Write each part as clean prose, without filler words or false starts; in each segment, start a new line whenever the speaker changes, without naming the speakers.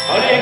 Hare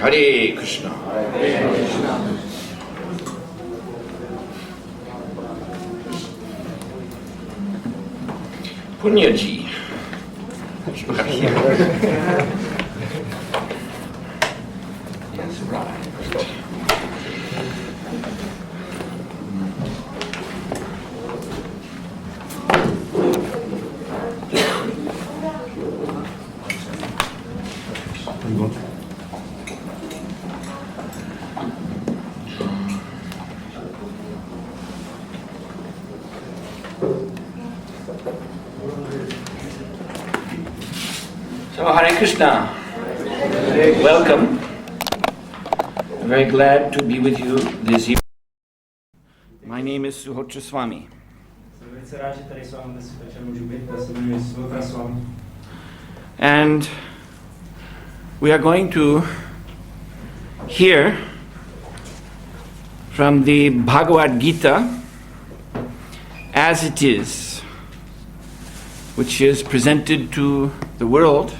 Hare Krishna. Punya ji. Yes, right. So Hare Krishna, welcome. I'm very glad to be with you this evening. My name is Suhotra Swami. And we are going to hear from the Bhagavad Gita as it is, which is presented to the world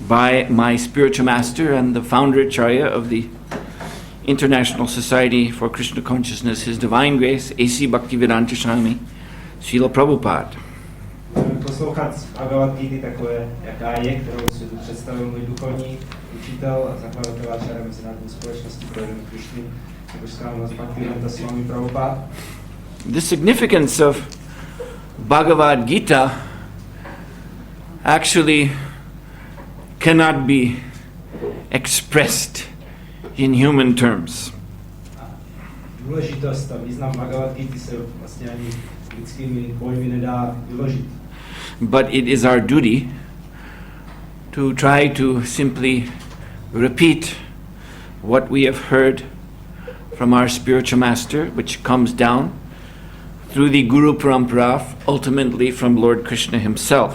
by my spiritual master and the founder Acharya of the International Society for Krishna Consciousness, His Divine Grace, A.C. Bhaktivedanta Swami, Srila Prabhupada.
Poslouchat Bhagavad Gita takové, jaká je, kterou si představil můj duchovní učitel a zakladatel Acharya Mezinárodní společnosti pro vědomí Krišny, Bhaktivedanta Swami Prabhupada.
The significance of Bhagavad Gita actually cannot be expressed in human terms.
Důležitost a význam Bhagavad Gita se vlastně ani lidskými pojmy nedá vyložit.
But it is our duty to try to simply repeat what we have heard from our spiritual master, which comes down through the Guru Parampara, ultimately from Lord Krishna himself.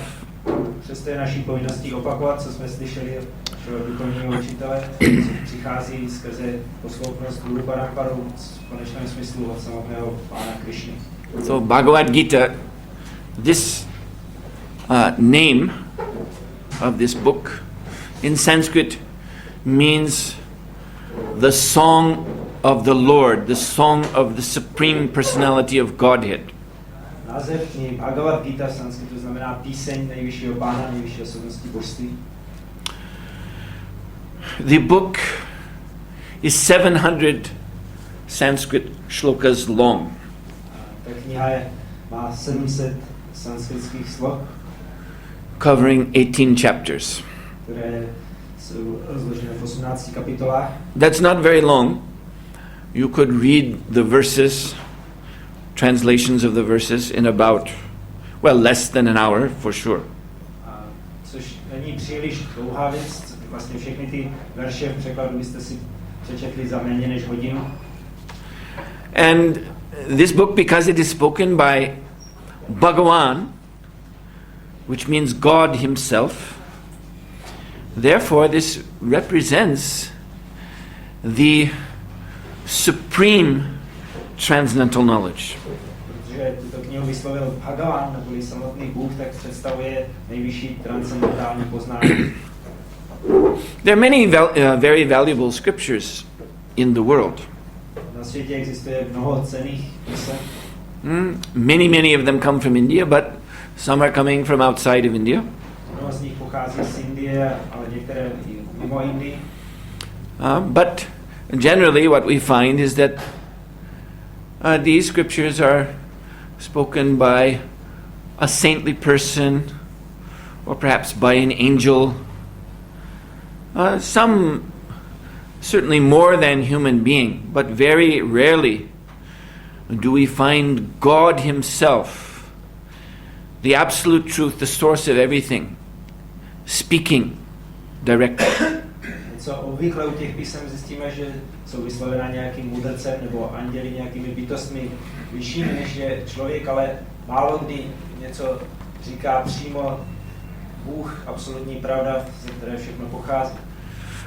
Přesto je naší povinností opakovat, co jsme slyšeli od duchovního učitele, co přichází skrze posloupnost Guru Paramparu v konečném smyslu od samotného Pána Krišny.
So Bhagavad Gita, this name of this book in Sanskrit means the song of the Lord, the song of the Supreme Personality of Godhead.
Název knihy Bhagavad Gita v sanskritu znamená píseň nejvyššího Pána, nejvyšší osobnosti božství.
The book is 700 Sanskrit shlokas long.
Ta kniha má 700 sanskritských slov,
covering 18 chapters.
které jsou rozložené v 18 kapitolách.
That's not very long. You could read the verses, translations of the verses, in about, well, less than an hour, for sure.
Což není příliš dlouhá věc, vlastně všechny ty verše v překladu byste si přečetli za méně než hodinu.
And this book, because it is spoken by Bhagavan, which means God himself, therefore this represents the supreme transcendental knowledge.
Protože tuto knihu vyslovil Bhagavan, neboli samotný Bůh, tak představuje nejvyšší transcendentální poznání.
There are many very valuable scriptures in the world.
Na světě existuje mnoho cenných písem.
Many of them come from India, but some are coming from outside of India.
Mnoho z nich pochází z Indie, ale některé i mimo Indii.
But generally what we find is that these scriptures are spoken by a saintly person or perhaps by an angel. Some certainly more than human being, but very rarely do we find God himself, the absolute truth, the source of everything, speaking directly.
Co obvykle u těch písem zjistíme, že jsou vyslovená nějakým mudrcem nebo anděli, nějakými bytostmi vyššími než je člověk, ale málo kdy něco říká přímo Bůh, absolutní pravda, ze které všechno pochází.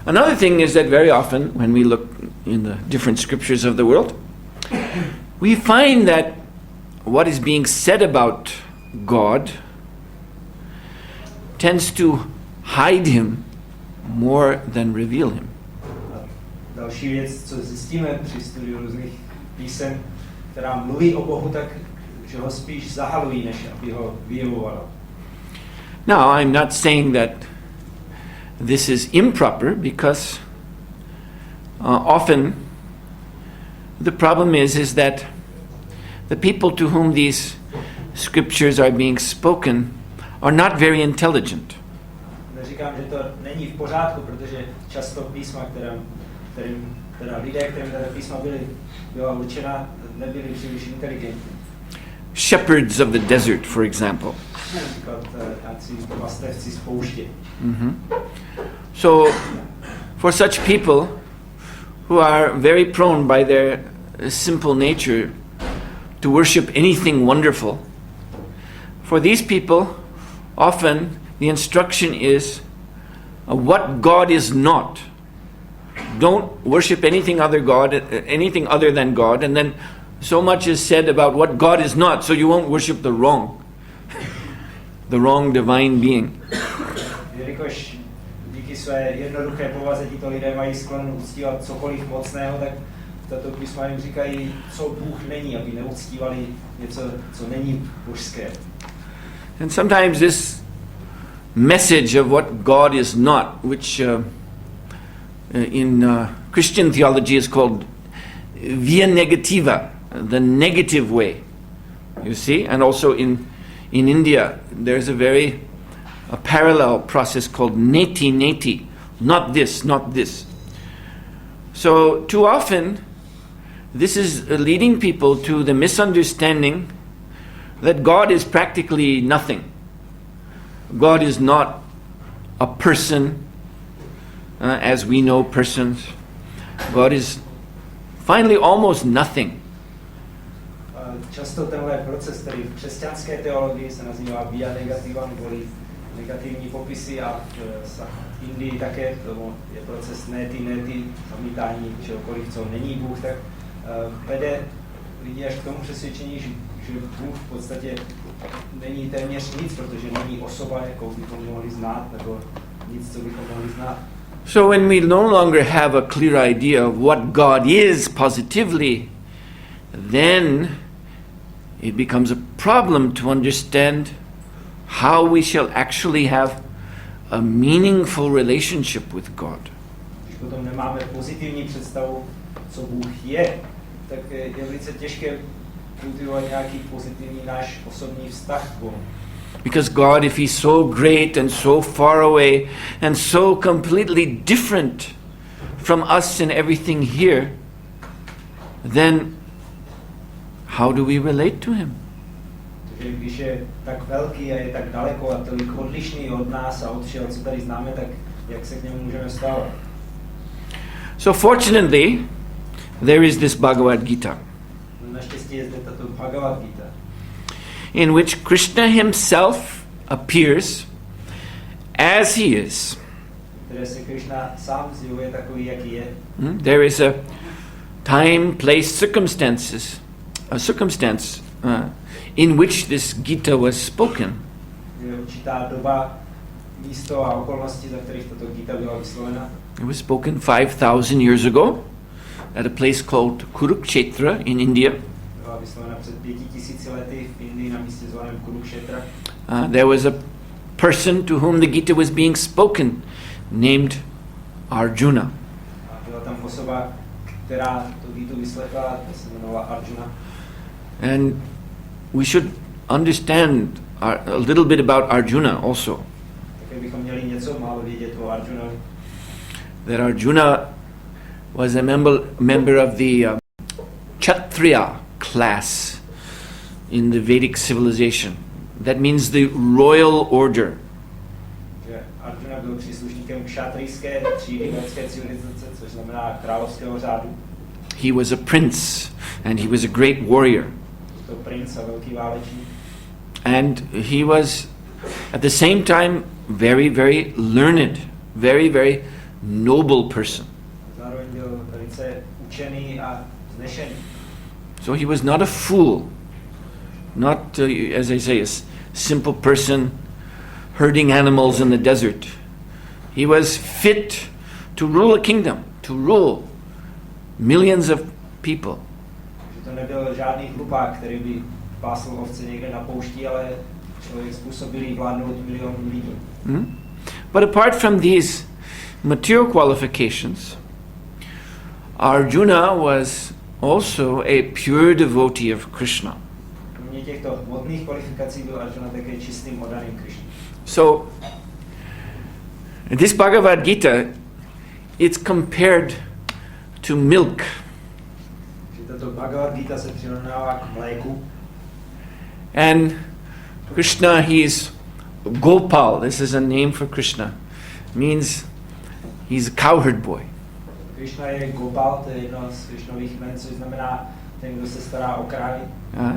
Another thing is that very often when we look in the different scriptures of the world, we find that what is being said about God tends to hide him more than reveal him.
Další věc, co zjistíme při studiu různých písem, která mluví o Bohu, tak že ho spíš zahalují, než aby ho vyjevovalo.
Now, I'm not saying that this is improper, because often the problem is that the people to whom these scriptures are being spoken are not very intelligent.
Neříkám, že to není v pořádku, protože často písma, která lidé, kterým tato písma byla určena, nebyli příliš inteligentní.
shepherds of the desert, for example.
Například nějací pastevci z pouště.
So, for such people who are very prone by their simple nature to worship anything wonderful, for these people, often the instruction is what God is not. Don't worship anything other than God, and then so much is said about what God is not, so you won't worship the wrong divine being.
Jelikož díky své jednoduché povaze tito lidé mají sklon uctívat cokoliv mocného, tak tato písma jim říkají, co Bůh není, aby neuctívali něco, co není božské.
And sometimes this message of what God is not, which in Christian theology is called via negativa, the negative way. You see? And also in India, there's a parallel process called neti, not this, not this. So too often, this is leading people to the misunderstanding that God is practically nothing. God is not a person, as we know persons. God is finally almost nothing.
Často tenhle proces, který v křesťanské teologii se nazývá via negativa, neboli negativní popisy, a v Indii také to je proces neti, zamítání čehokoliv, co není Bůh, tak vede lidi až k tomu přesvědčení, že Bůh v podstatě není téměř nic, protože není osoba, jakou bychom mohli znát, nebo nic, co bychom mohli znát.
So when we no longer have a clear idea of what God is positively, then it becomes a problem to understand how we shall actually have a meaningful relationship with God.
Když potom nemáme pozitivní představu, co Bůh je, tak je velice těžké kultivovat nějaký pozitivní náš osobní vztah k Bohu.
Because God, if He's so great and so far away and so completely different from us and everything here, then how do we relate to Him?
Takže když je tak velký a je tak daleko a tolik odlišný od nás a od všeho, co tady známe, tak jak se k němu můžeme stávat?
So fortunately, there is this Bhagavad Gita,
Naštěstí je zde tato Bhagavad Gita,
in which Krishna himself appears as he is.
které se Krishna sám zjevuje takový, jaký je.
There is a time, place, circumstance in which this Gita was spoken.
Je určitá doba, místo a okolnosti, za kterých tato Gita byla vyslovena.
It was spoken 5,000 years ago at a place called Kurukshetra in India.
Byla vyslovena před 5,000 lety v Indii na místě zvaném Kurukshetra.
There was a person to whom the Gita was being spoken named Arjuna.
A byla tam osoba, která tu Gitu vyslechla, ta se jmenovala Arjuna.
And we should understand a little bit about Arjuna also.
Také bychom měli něco málo vědět o Arjunovi.
That Arjuna was a member of the Kshatriya class in the Vedic civilization. That means the royal order.
Že Arjuna byl příslušníkem kšatrijské třídy védské civilizace, což znamená královského řádu.
He was a prince and he was a great warrior.
To princ a velký válečník.
And he was at the same time very, very learned, very, very noble person.
Zároveň byl velice učený a vznešený.
So he was not a fool, not, as I say, a simple person herding animals in the desert. He was fit to rule a kingdom, to rule millions of people.
Že to nebyl žádný hlupák, který by pásl ovce někde na poušti, ale člověk způsobilý vládnout milionů lidí.
But apart from these material qualifications, Arjuna was also a pure devotee of Krishna.
Kromě těchto hmotných kvalifikací byl Arjuna také čistým oddaným Krishně.
So, this Bhagavad Gita, it's compared to milk.
Že tato Bhagavad Gita se přirovnává k mléku.
And Krishna, he's Gopal. This is a name for Krishna. Means he's a cowherd boy.
Krishna je Gopal, to je jedno z Krishnových jmen, což znamená ten, kdo se stará o krávy.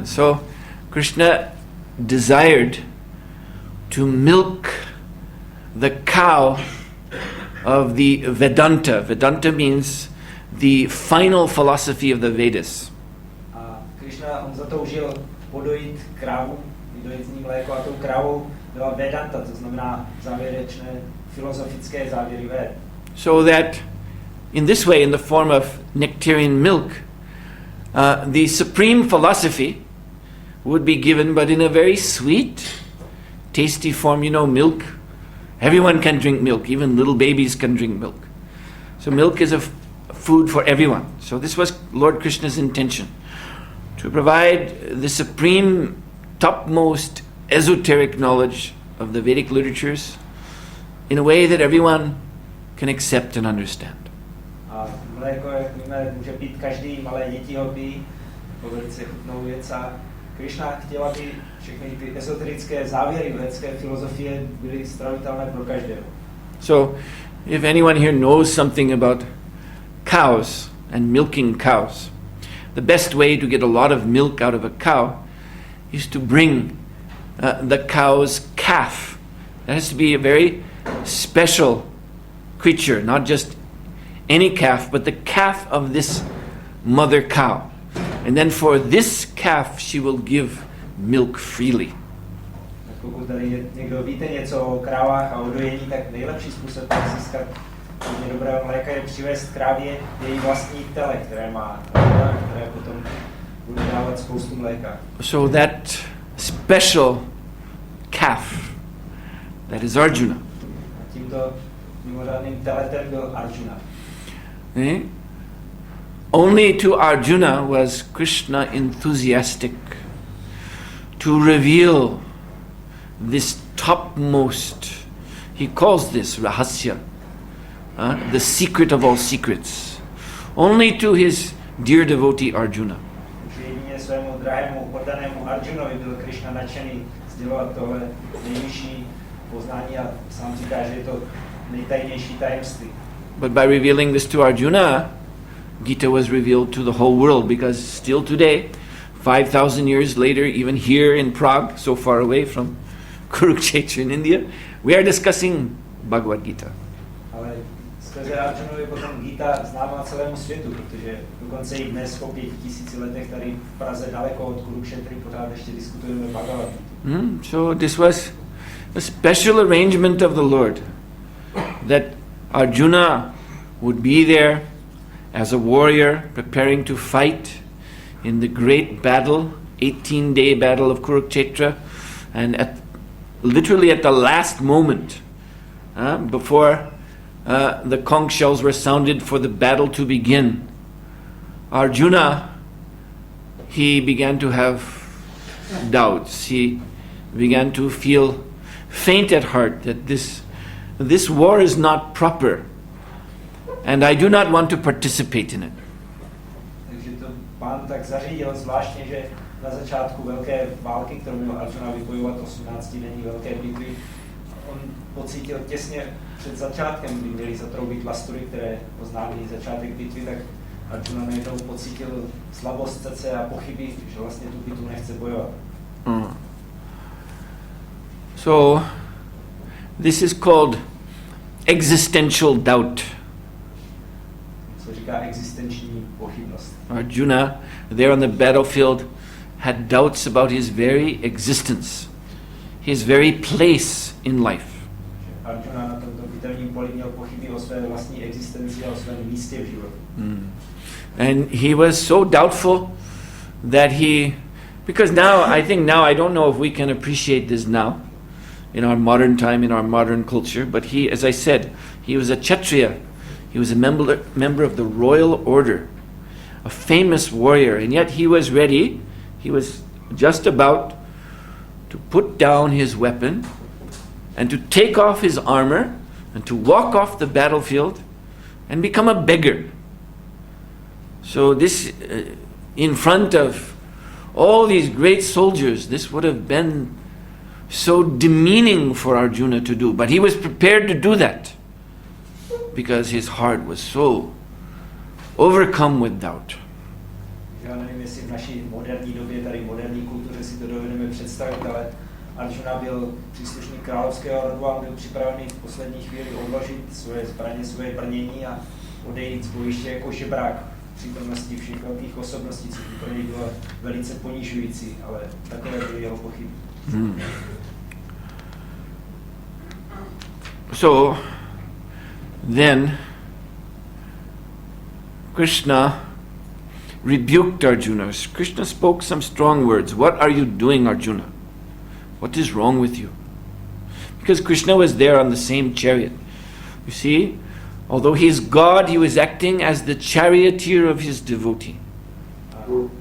So Krishna desired to milk the cow of the Vedanta. Vedanta means the final philosophy of the Vedas.
A Krishna, on zatoužil podojit krávu, vydojit z ní mléko, a tou krávou byla Vedanta, to znamená závěrečné filozofické závěry Ved.
So that in this way, in the form of nectarian milk, the supreme philosophy would be given, but in a very sweet, tasty form. You know, milk, everyone can drink milk, even little babies can drink milk. So milk is a food for everyone. So this was Lord Krishna's intention, to provide the supreme, topmost esoteric knowledge of the Vedic literatures in a way that everyone can accept and understand.
A mléko, jak víme, může pít každý, malé děti ho pijí, to velice chutnou věc. A Krishna chtěl, aby všechny ty esoterické závěry védské filozofie byly stravitelné pro každého.
So, if anyone here knows something about cows and milking cows, the best way to get a lot of milk out of a cow is to bring the cow's calf. That has to be a very special creature, not just any calf, but the calf of this mother cow. And then for this calf she will give milk freely.
Pokud tady někdo víte něco o krávách a o dojení, tak nejlepší způsob, jak získat hodně dobrého mléka, je přivést krávě její vlastní tele, které má, které potom bude dávat spoustu mléka.
So that special calf, that is Arjuna.
A tímto mimořádným teletem byl Arjuna.
Only to Arjuna was Krishna enthusiastic to reveal this topmost, he calls this rahasya, the secret of all secrets. Only to his dear devotee Arjuna.
Jedině svému drahému oddanému Arjunovi byl Krishna nadšený sdělovat tohle nejvyšší poznání a sám říká, že je to nejtajnější tajemství.
But by revealing this to Arjuna, Gita was revealed to the whole world, because still today, 5,000 years later, even here in Prague, so far away from Kurukshetra in India, we are discussing Bhagavad Gita.
Ale skrze Arjunovi potom Gita známá celému světu, protože dokonce i dnes po 5000 letech tady v Praze daleko od Kurukšetry pořád ještě diskutujeme Bhagavad Gita.
So this was a special arrangement of the Lord, that Arjuna would be there as a warrior preparing to fight in the great battle, 18-day battle of Kurukshetra, and literally at the last moment, before the conch shells were sounded for the battle to begin, Arjuna, he began to have doubts. He began to feel faint at heart that this war is not proper, and I do not want to participate in it.
Takže to pán tak zařídil zvláštně, že na začátku velké války, kterou měl Arjuna vybojovat 18-denní velké bitvy, on pocítil těsně před začátkem, kdy měli zatroubit lastury, které oznámili začátek bitvy, tak Arjuna najednou pocítil slabost srdce a pochyby, že vlastně tu bitvu nechce bojovat.
So, this is called existential doubt.
Co říká existenční pochybnost.
Arjuna, there on the battlefield, had doubts about his very existence, his very place in life.
Arjuna na tomto bitevním poli měl pochyby o své vlastní existenci a o svém místě v životě.
And he was so doubtful that because now I don't know if we can appreciate this now, in our modern time, in our modern culture, but he, as I said, he was a Kshatriya. He was a member of the royal order, a famous warrior, and yet he was ready, he was just about to put down his weapon and to take off his armor and to walk off the battlefield and become a beggar. So this, in front of all these great soldiers, this would have been so demeaning for Arjuna to do. But he was prepared to do that because his heart was so overcome with doubt.
Já nevím, jestli v naší moderní době, tady moderní kultuře si to dovedeme představit, ale Arjuna byl příslušník královského rodu a byl připravený v poslední chvíli odložit svoje zbraně, svoje brnění a odejít z bojiště jako žebrák v přítomnosti všech velkých osobností, co pro něj bylo velice ponižující, ale takové byly jeho pochyby.
So then Krishna rebuked Arjuna. Krishna spoke some strong words. What are you doing, Arjuna? What is wrong with you? Because Krishna was there on the same chariot. You see, although he is God, he was acting as the charioteer of his devotee.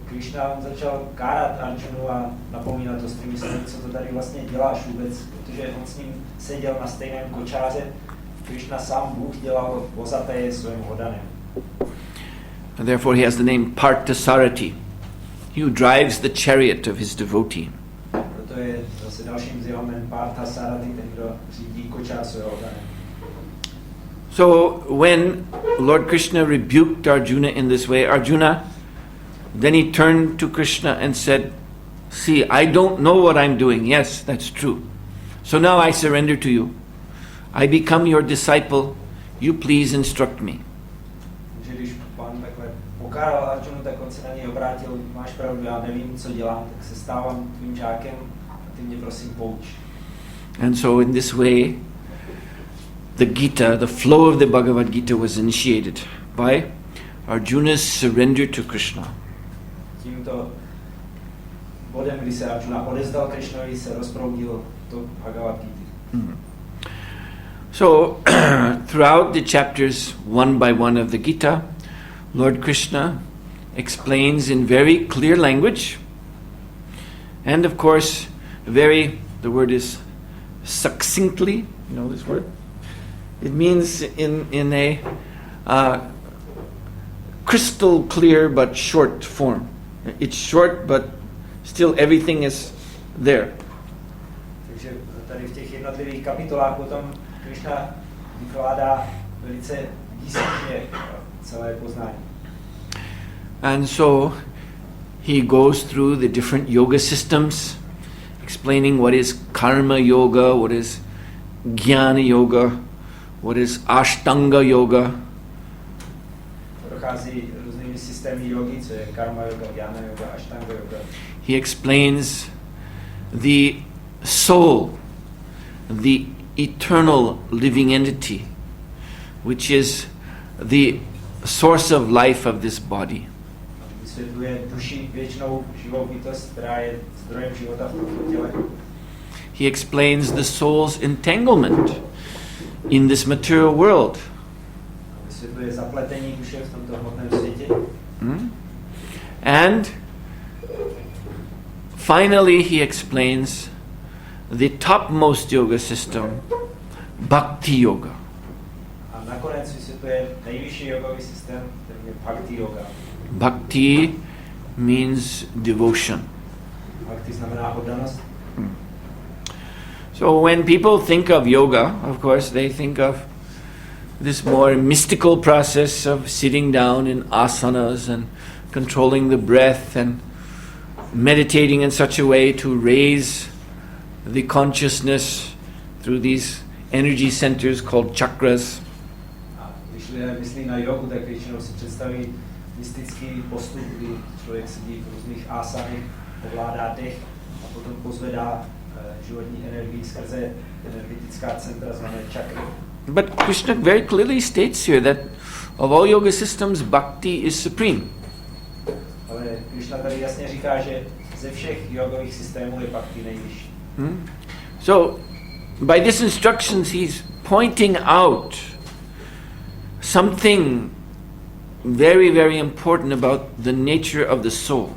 Krishna začal kárat Arjunu a napomínat to s tím slovem, co to tady vlastně děláš vůbec, protože on s ním seděl na stejném kočáře. Krishna sám Bůh dělal vozaté svým hodanem.
And therefore he has the name Parthasarathi. He who drives the chariot of his devotee.
Proto je zase dalším z jeho jmen Parthasarathi, ten, kdo řídí kočár svého hodanem.
So when Lord Krishna rebuked Arjuna in this way, Arjuna, then he turned to Krishna and said, see, I don't know what I'm doing. Yes, that's true. So now I surrender to you. I become your disciple. You please instruct me.
Že když pán takhle pokáral Arjunu, tak on se na něj obrátil, máš pravdu, já nevím, co dělám, tak se stávám tvým žákem a ty mě prosím pouč.
And so in this way, the Gita, the flow of the Bhagavad Gita was initiated by Arjuna's surrender to Krishna.
Tímto bodem, kdy se Arjuna odezdal Krishnovi, se rozproudil to Bhagavad Gita.
So, throughout the chapters one by one of the Gita, Lord Krishna explains in very clear language, and of course, the word is succinctly, you know this word? It means in a crystal clear but short form. It's short, but still everything is there.
Takže tady v těch jednotlivých kapitolách potom Krishna vykládá velice výslovně celé poznání.
And so he goes through the different yoga systems, explaining what is karma yoga, what is jnana yoga, what is ashtanga yoga.
Prochází různými systémy jogy, co je karma yoga, jnana yoga, ashtanga yoga.
He explains the soul, the eternal living entity, which is the source of life of this body.
Vysvětluje duši, věčnou živou bytost, která je zdrojem života v tomto těle.
He explains the soul's entanglement in this material world.
Vysvětluje zapletení duše v tomto hmotném světě.
And finally he explains the topmost yoga system, bhakti yoga.
A nakonec vysvětluje nejvyšší jogový systém, který je bhakti yoga.
Bhakti means devotion.
Bhakti znamená oddanost.
So when people think of yoga, of course, they think of this more mystical process of sitting down in asanas and controlling the breath and meditating in such a way to raise the consciousness through these energy centers called chakras.
A když lidé myslí na jogu, tak většinou si představí mystický postup, kdy člověk sedí v různých asanech, ovládá dech a potom pozvedá životní energii skrze energetická centra zvané čakry.
But Krishna very clearly states here that of all yoga systems, bhakti is supreme.
Ale Krishna tady jasně říká, že ze všech jogových systémů je bhakti nejvyšší.
So, by this instructions, he's pointing out something very, very important about the nature of the soul.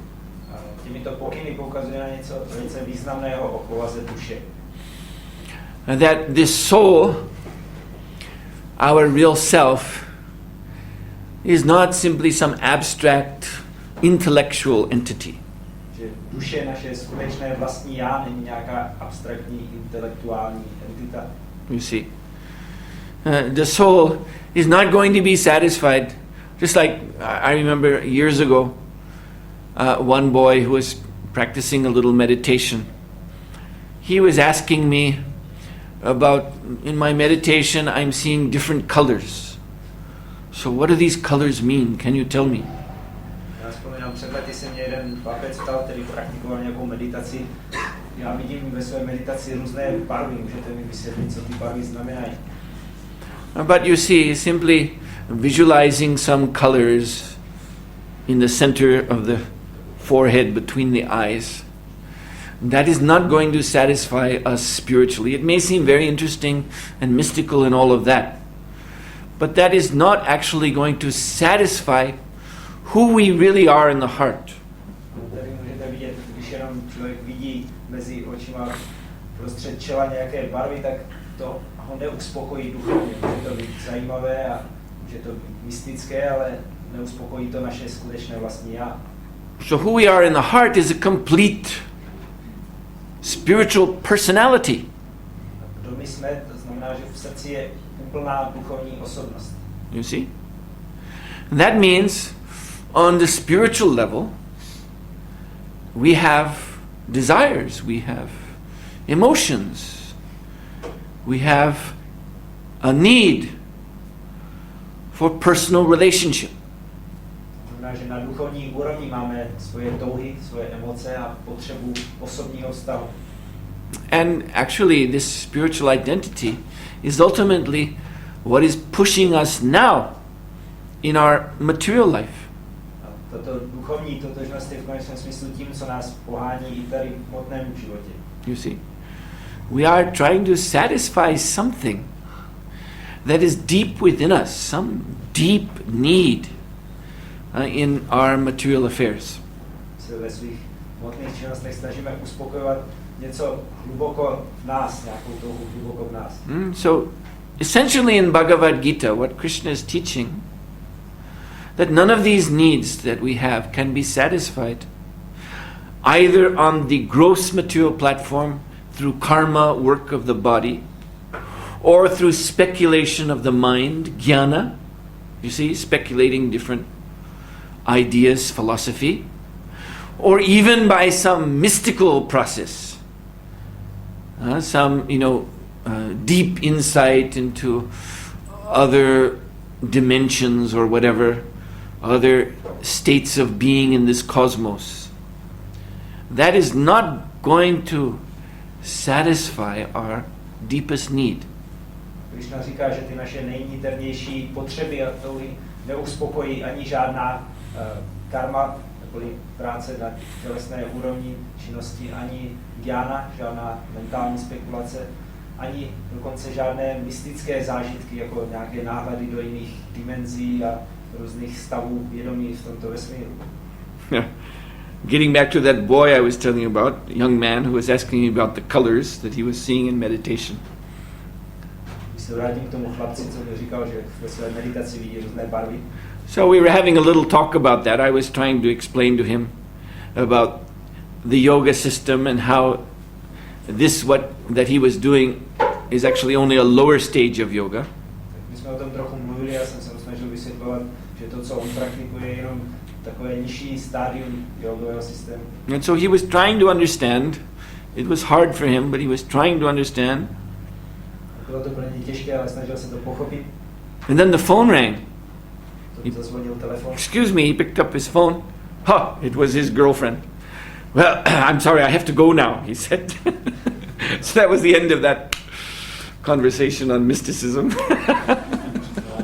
Těmito pokyny poukazuje na něco velice významného o povaze duše.
That this soul, our real self, is not simply some abstract intellectual entity.
že duše, naše skutečné vlastní já, není nějaká abstraktní intelektuální entita.
You see, the soul is not going to be satisfied. Just like I remember years ago, one boy who was practicing a little meditation. He was asking me about, in my meditation, I'm seeing different colors. So what do these colors mean? Can you tell me?
Já vzpomínám, před lety se mě jeden chlapec ptal, který praktikoval nějakou meditaci. Já vidím ve své meditaci různé barvy. Můžete mi vysvětlit, co ty barvy znamenají?
But you see, simply visualizing some colors in the center of the forehead between the eyes, that is not going to satisfy us spiritually. It may seem very interesting and mystical and all of that, but that is not actually going to satisfy who we really are in the heart.
Tady můžete vidět, když jenom člověk vidí mezi očima prostřed čela nějaké barvy, tak to ho neuspokojí duchovně. Může to být zajímavé a může to být mystické, ale neuspokojí to naše skutečné vlastní já.
So who we are in the heart is a complete spiritual personality.
Kdo my jsme, to znamená, že v srdci je úplná duchovní osobnost.
You see? And that means on the spiritual level we have desires, we have emotions, we have a need for personal relationship.
Znamená, že na duchovní úrovni máme svoje touhy, svoje emoce a potřebu osobního vztahu.
And actually this spiritual identity is ultimately what is pushing us now in our material life.
A toto duchovní totožnost je v konečném smyslu tím, co nás pohání i tady v hmotném životě.
You see, we are trying to satisfy something that is deep within us, some deep need in our material affairs.
Se ve svých hmotných činnostech snažíme uspokojovat něco hluboko v nás, nějakou touhu hluboko v nás.
So, essentially in Bhagavad Gita, what Krishna is teaching, that none of these needs that we have can be satisfied either on the gross material platform through karma, work of the body, or through speculation of the mind, jnana, you see, speculating different ideas, philosophy, or even by some mystical process, some, deep insight into other dimensions or whatever, other states of being in this cosmos. That is not going to satisfy our deepest need.
Krishna říká, že ty naše nejniternější potřeby a touhy neuspokojí ani žádná karma, neboli práce na tělesné úrovni činnosti, ani dhyána, žádná mentální spekulace, ani dokonce žádné mystické zážitky, jako nějaké náhledy do jiných dimenzí a různých stavů vědomí v tomto vesmíru.
Getting back to that boy I was telling you about, a young man who was asking me about the colors that he was seeing in meditation.
Když se vrátím k tomu chlapci, co mi říkal, že ve své meditaci vidí různé barvy.
So we were having a little talk about that. I was trying to explain to him about the yoga system and how this that he was doing is actually only a lower stage of yoga.
My jsme o tom trochu mluvili, já jsem se snažil vysvětlovat, že to, co on praktikuje, je jenom takové nižší stádium jogového systému.
And so he was trying to understand. It was hard for him, but he was trying to understand.
Bylo to pro něj těžké, ale snažil se to pochopit.
And then the phone rang.
Zazvonil telefon.
Excuse me, he picked up his phone. It was his girlfriend. Well, I'm sorry, I have to go now, he said. So that was the end of that conversation on mysticism.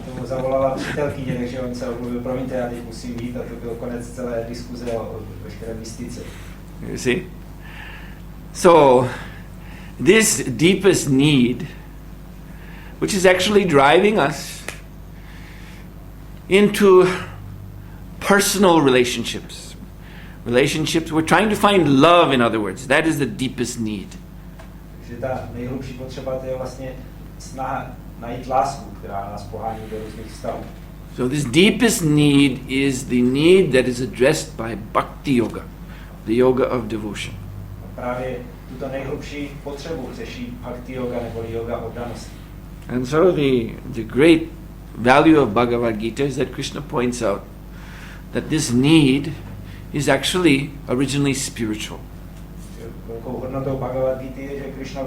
Tomu zavolala přítelkyně, takže on se omluvil, promiňte, já teď musím jít, a to byl konec celé diskuze o veškeré mystice.
You see? So, this deepest need, which is actually driving us into personal relationships. We're trying to find love, in other words. That is the deepest need.
Takže ta nejhlubší potřeba, to je vlastně snaha najít lásku, která nás pohání do různých vztahů.
So this deepest need is the need that is addressed by Bhakti Yoga, the yoga of devotion.
A právě tuto nejhlubší potřebu řeší bhakti yoga nebo yoga oddanosti.
And so the great value of Bhagavad Gita is that Krishna points out that this need is actually originally spiritual.
Velkou hodnotou Bhagavad Gita je, že Krishna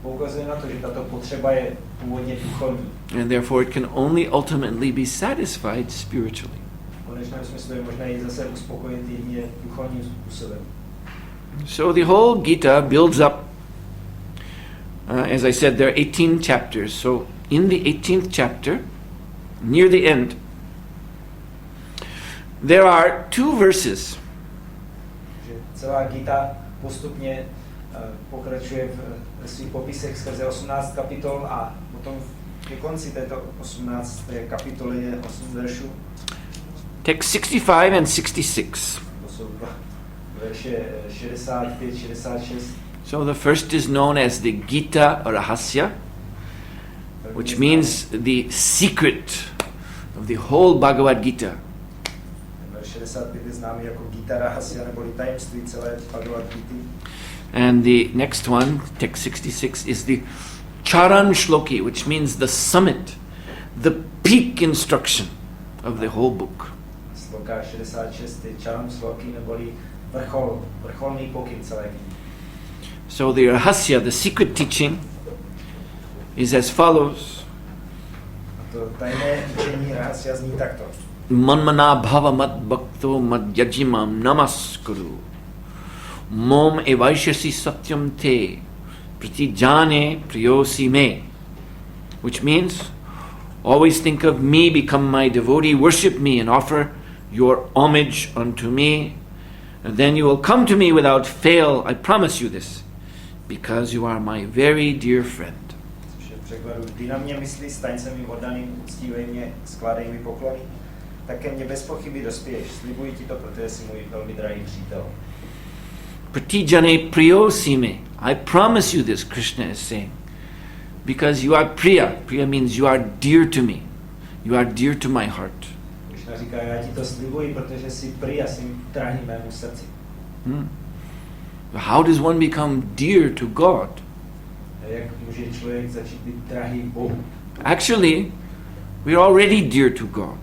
poukazuje na to, že tato potřeba je původně duchovní.
And therefore it can only ultimately be satisfied spiritually.
V konečném smyslu je možné ji zase uspokojit jedině duchovním způsobem.
So the whole Gita builds up, as I said, there are 18 chapters. So in the 18th chapter, near the end, there are 2 verses.
Že celá Gita postupně pokračuje v svých popisech skrze 18 kapitol a potom ke konci této 18. kapitoly je 8 veršů.
Text 65 and 66.
To jsou verše 65, 66.
So the first is known as the Gita Rahasya, which means the secret of the whole Bhagavad Gita.
Verš 65 je známý jako Gita Rahasya, neboli tajemství celé Bhagavad Gity.
And the next one, text 66, is the Charan Shloki, which means the summit, the peak instruction of the whole book.
Sloka 66 je Charan Shloki, neboli vrcholný pokyn celé knihy.
So the Rahasya, the secret teaching, is as follows.
A to tajné učení Rahasya zní takto.
Manmana bhava mad bhakto mad yajimam namaskuru. Mom evaishasi satyam te pratijane priyosi me. Which means, always think of me, become my devotee, worship me and offer your homage unto me. And then you will come to me without fail, I promise you this, because you are my very dear friend.
Což je v překladu, vždy na mě myslí, staň se mým oddaným, uctívej mě, skládej mi poklony. Také mě bez pochyby dospěješ, slibuji ti to, protože jsi můj velmi drahý přítel.
Pratijane priyosi me. I promise you this, Krishna is saying. Because you are priya. Priya means you are dear to me. You are dear to my heart.
Krishna říká, já ti to slibuji, protože jsi priya, jsi drahý mému srdci.
How does one become dear to God?
A jak může člověk začít být drahý Bohu?
Actually, we are already dear to God.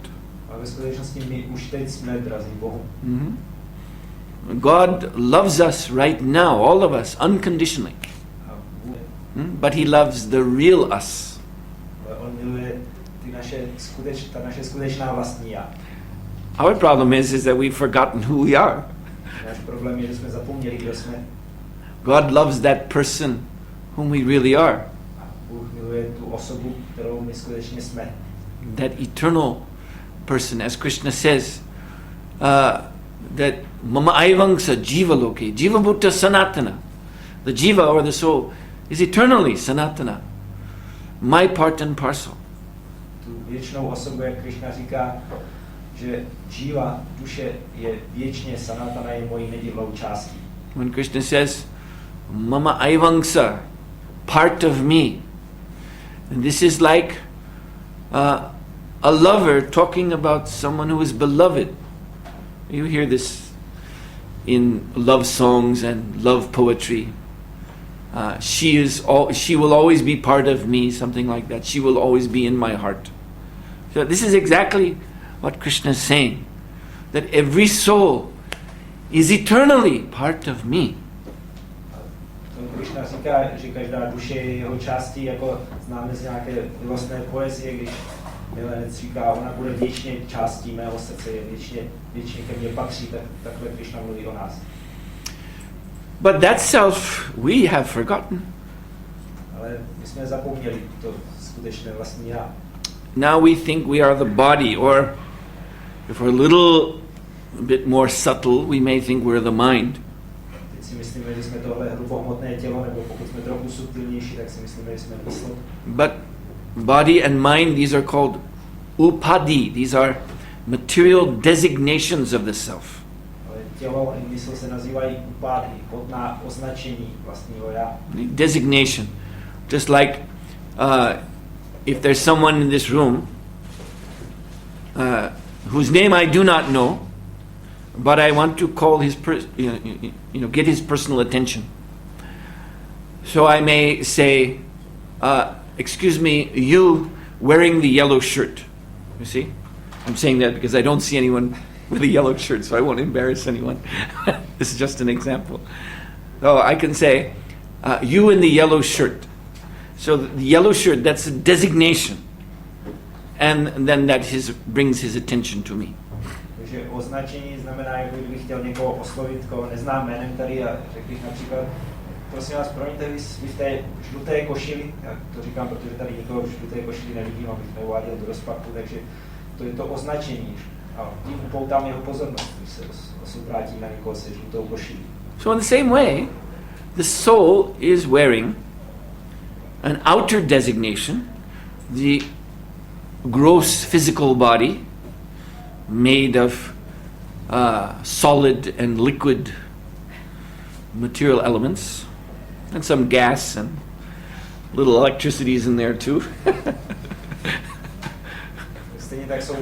A ve skutečnosti my už teď jsme drazí Bohu.
God loves us right now, all of us, unconditionally. But He loves the real us.
Ale on miluje ta naše skutečná vlastní já.
Our problem is that we've forgotten who we are.
Náš problém je, že jsme zapomněli, kdo jsme.
God loves that person whom we really are.
A Bůh miluje tu osobu, kterou my skutečně jsme.
That eternal person, as Krishna says, that mama aivangsa jiva loke, jiva bhutta sanatana. The jiva, or the soul, is eternally sanatana. My part and parcel.
Tu věčnou osobu, jak Krishna říká, že jiva, duše, je věčně sanatana, je mojí nedílnou částí.
When Krishna says, mama aivangsa, part of me, and this is like a lover talking about someone who is beloved. You hear this in love songs and love poetry. She will always be part of me, something like that. She will always be in my heart. So this is exactly what Krishna is saying, that every soul is eternally part of me.
Krishna říká, že každá duše je jeho částí, jako známe z nějaké milostné poezie, když milenec říká, ona bude věčně částí mého srdce, je věčně ke mně patří, takhle Krishna mluví o nás.
But that self we have forgotten.
Ale my jsme zapomněli to skutečné vlastní já.
Now we think we are the body, or if we're a little bit more subtle, we may think we're the mind.
Teď si myslíme, že jsme tohle hrubohmotné tělo, nebo pokud jsme trochu subtilnější, tak si myslíme, že jsme mysl.
But body and mind, these are called upadi. These are material designations of the self.
Ale tělo i mysl se nazývají upády, hodná označení vlastního já.
Designation. Just like if there's someone in this room whose name I do not know, but I want to call his get his personal attention. So I may say, excuse me, you wearing the yellow shirt. You see? I'm saying that because I don't see anyone with a yellow shirt, so I won't embarrass anyone. This is just an example. So I can say, you in the yellow shirt. So the yellow shirt, that's a designation. And then that brings his attention to me.
Takže označení znamená, jako kdybych chtěl někoho oslovit, koho neznám jménem tady a řekl bych například, prosím vás, promiňte, vy v té žluté košili, já to říkám, protože tady nikoho v žluté košili nevidím, abych neuváděl do rozpaku, takže to je to označení. A tím upoutám jeho pozornost, když se obrátí na někoho se žlutou košilí.
So in the same way, the soul is wearing an outer designation, the gross physical body made of solid and liquid material elements, and some gas and little electricities in there too.
Stejně tak jsou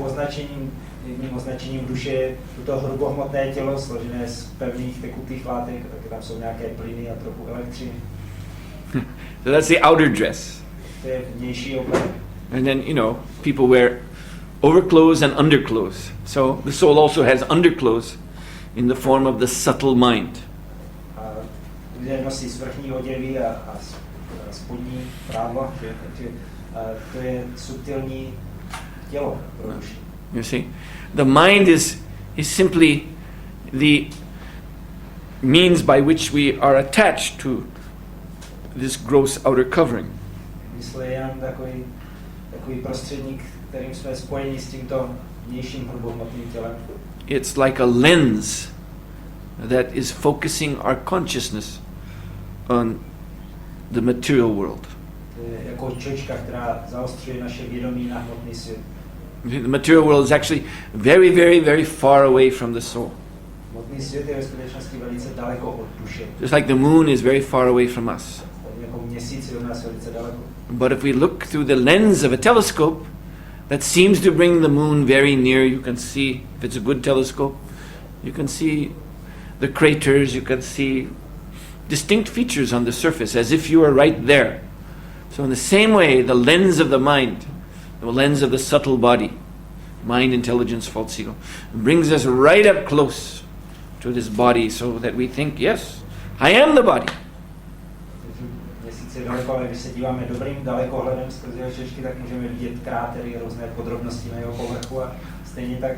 jedním označením duše je to hrubohmotné tělo složené z pevných tekutých látek, taky tam jsou nějaké plyny a trochu elektřiny.
So that's the outer dress.
To je vnější oblek.
And then, people wear overclothes and underclothes. So the soul also has underclothes in the form of the subtle mind.
Lidé nosí svrchní oděvy a spodní prádla, takže to je subtilní tělo pro duši.
You see, the mind is simply the means by which we are attached to this gross outer covering.
Mysl je jenom takový prostředník, kterým jsme spojeni s tímto vnějším hrubohmotným tělem.
It's like a lens that is focusing our consciousness on the material world.
To je jako čočka, která zaostřuje naše vědomí na hmotný svět.
The material world is actually very, very, very far away from the soul.
Hmotný svět je ve skutečnosti velice daleko od duše.
Just like the moon is very far away from us.
Jako měsíc je od nás velice daleko.
But if we look through the lens of a telescope, that seems to bring the moon very near. You can see, if it's a good telescope, you can see the craters, you can see distinct features on the surface, as if you were right there. So in the same way, the lens of the mind, the lens of the subtle body, mind, intelligence, false ego, brings us right up close to this body so that we think, yes, I am the body.
Měsíc je daleko, ale když se díváme dobrým dalekohledem skrze jeho češky, tak můžeme vidět krátery, různé podrobnosti na jeho povrchu a stejně tak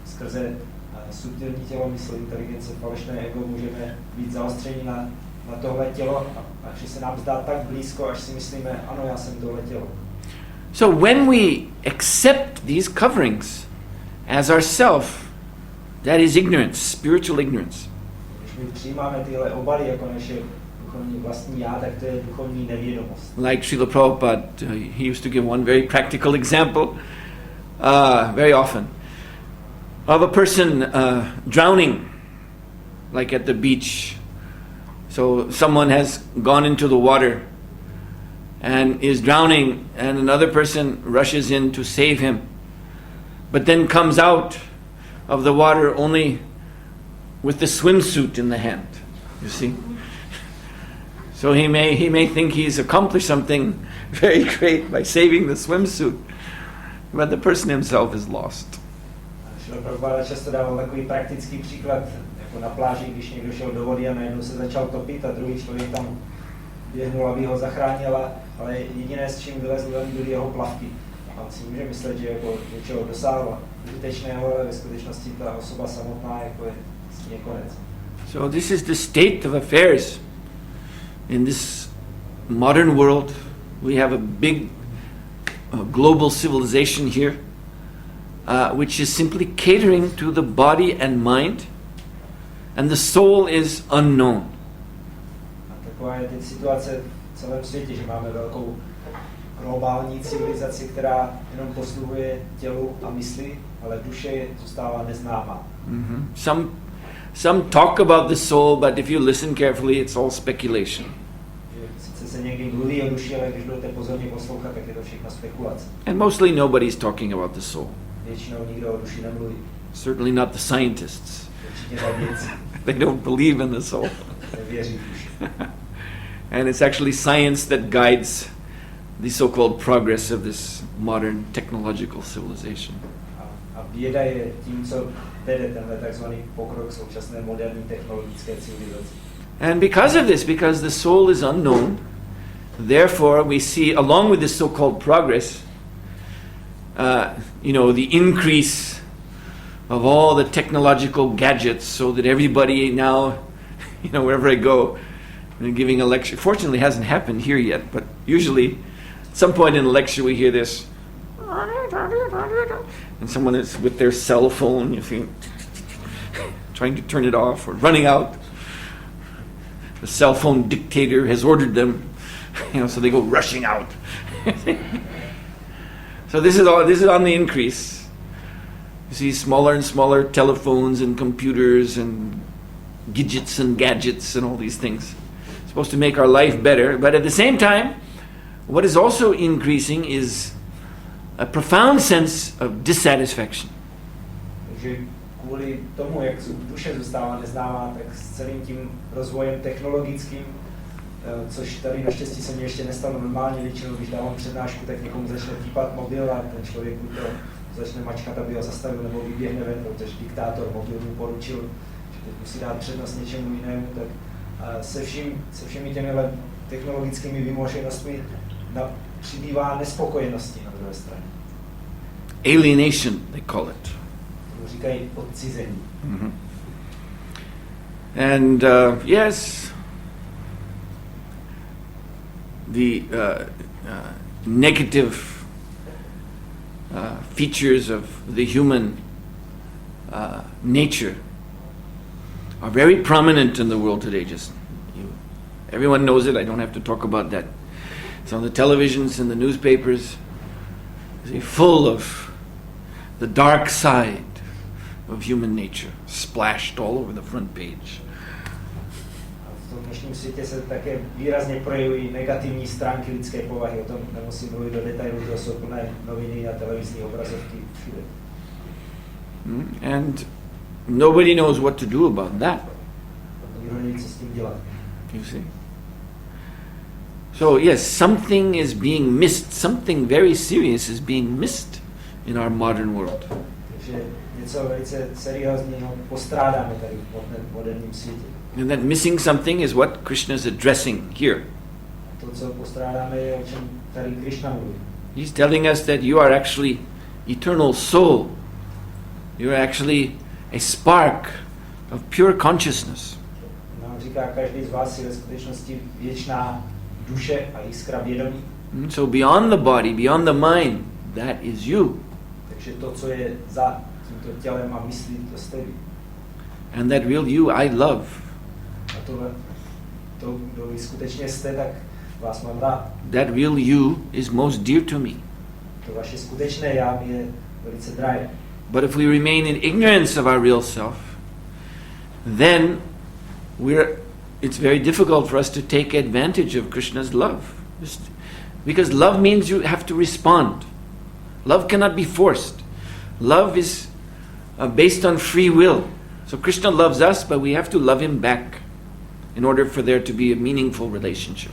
skrze subtilní tělo, mysl, inteligence, falešné ego můžeme být zaostření na tohle tělo a že se nám zdá tak blízko, až si myslíme, ano, já jsem tohle tělo.
So when we accept these coverings as ourself, that is ignorance, spiritual ignorance.
Když my přijímáme tyhle obaly jako naše duchovní vlastní já, tak to je duchovní nevědomost.
Like Srila Prabhupada, he used to give one very practical example very often of a person drowning, like at the beach. So someone has gone into the water and is drowning, and another person rushes in to save him, but then comes out of the water only with the swimsuit in the hand, you see. So he may think he's accomplished something very great by saving the swimsuit, but the person himself is lost.
Srila Prabhupada často dával takový praktický příklad, jako na pláži, když někdo šel do vody a najednou se začal topit a druhý člověk tam běhnul, aby ho zachránila, ale jediné, s čím vylezl, byly jeho plavky. A on si může myslet, že jako něčeho dosáhla užitečného, ale ve skutečnosti ta osoba samotná jako je s tím konec.
So this is the state of affairs in this modern world. We have a big global civilization here, which is simply catering to the body and mind, and the soul is unknown.
Taková je teď situace v celém světě, že máme velkou globální civilizaci, která jenom posluhuje tělu a mysli, ale duše zůstává neznámá.
Mm-hmm. Some talk about the soul, but if you listen carefully, it's all speculation.
Sice se někdy mluví o duši, ale když budete pozorně poslouchat, tak je to všechno spekulace.
And mostly nobody's talking about the soul.
Většinou nikdo o duši nemluví.
Certainly not the scientists.
určitě řada věcí.
They don't believe in the soul.
Nevěří v duši.
And it's actually science that guides the so-called progress of this modern technological civilization.
A věda je tím, co vede tenhle takzvaný pokrok současné moderní technologické civilizace.
And because of this, because the soul is unknown, therefore we see, along with this so-called progress, the increase of all the technological gadgets, so that everybody now, wherever I go, I'm giving a lecture. Fortunately, it hasn't happened here yet, but usually, at some point in a lecture, we hear this, and someone is with their cell phone, you see, trying to turn it off or running out. The cell phone dictator has ordered them, so they go rushing out. So this is on the increase. You see smaller and smaller telephones and computers and gadgets and all these things. It's supposed to make our life better, but at the same time, what is also increasing is a profound sense of dissatisfaction.
Takže kvůli tomu, jak duše zůstává neznámá, tak s celým tím rozvojem technologickým, což tady naštěstí se mi ještě nestalo normálně, většinou, když dávám přednášku, tak někomu začne pípat mobil a ten člověk buď to začne mačkat, aby ho zastavil, nebo vyběhne ven, protože diktátor mobil mu poručil, že teď musí dát přednost něčemu jinému, tak se všemi těmihle technologickými vymoženostmi přibývá nespokojenosti na druhé straně.
Alienation, they call it.
To říkají odcizení.
Mm-hmm. And yes, the negative features of the human nature are very prominent in the world today. Everyone knows it. I don't have to talk about that. It's on the televisions and the newspapers. It's full of the dark side of human nature, splashed all over the front page.
V tom dnešním světě se také výrazně projevují negativní stránky lidské povahy. O tom nemusím mluvit do detailů, to jsou plné noviny a televizní obrazovky všude.
And nobody knows what to do about that.
Nikdo neví, co s tím dělat.
You see? So yes, something is being missed. Something very serious is being missed in our modern world.
Takže něco velice seriózního postrádáme tady v moderním světě.
And that missing something is what Krishna is addressing here.
To, co postrádáme, je, o čem tady Krishna mluví.
He's telling us that you are actually eternal soul. You are actually a spark of pure consciousness.
Nám říká, každý z vás je ve skutečnosti věčná duše a jiskra vědomí.
So beyond the body, beyond the mind, that is you.
Takže to, co je za tímto tělem a myslí, to jste vy.
And that real you I love.
A to, kdo vy skutečně jste, tak vás mám rád.
That real you is most dear to me.
To vaše skutečné já mi je velice drahé.
But if we remain in ignorance of our real self, then it's very difficult for us to take advantage of Krishna's love. Because love means you have to respond. Love cannot be forced. Love is based on free will. So Krishna loves us, but we have to love him back in order for there to be a meaningful relationship.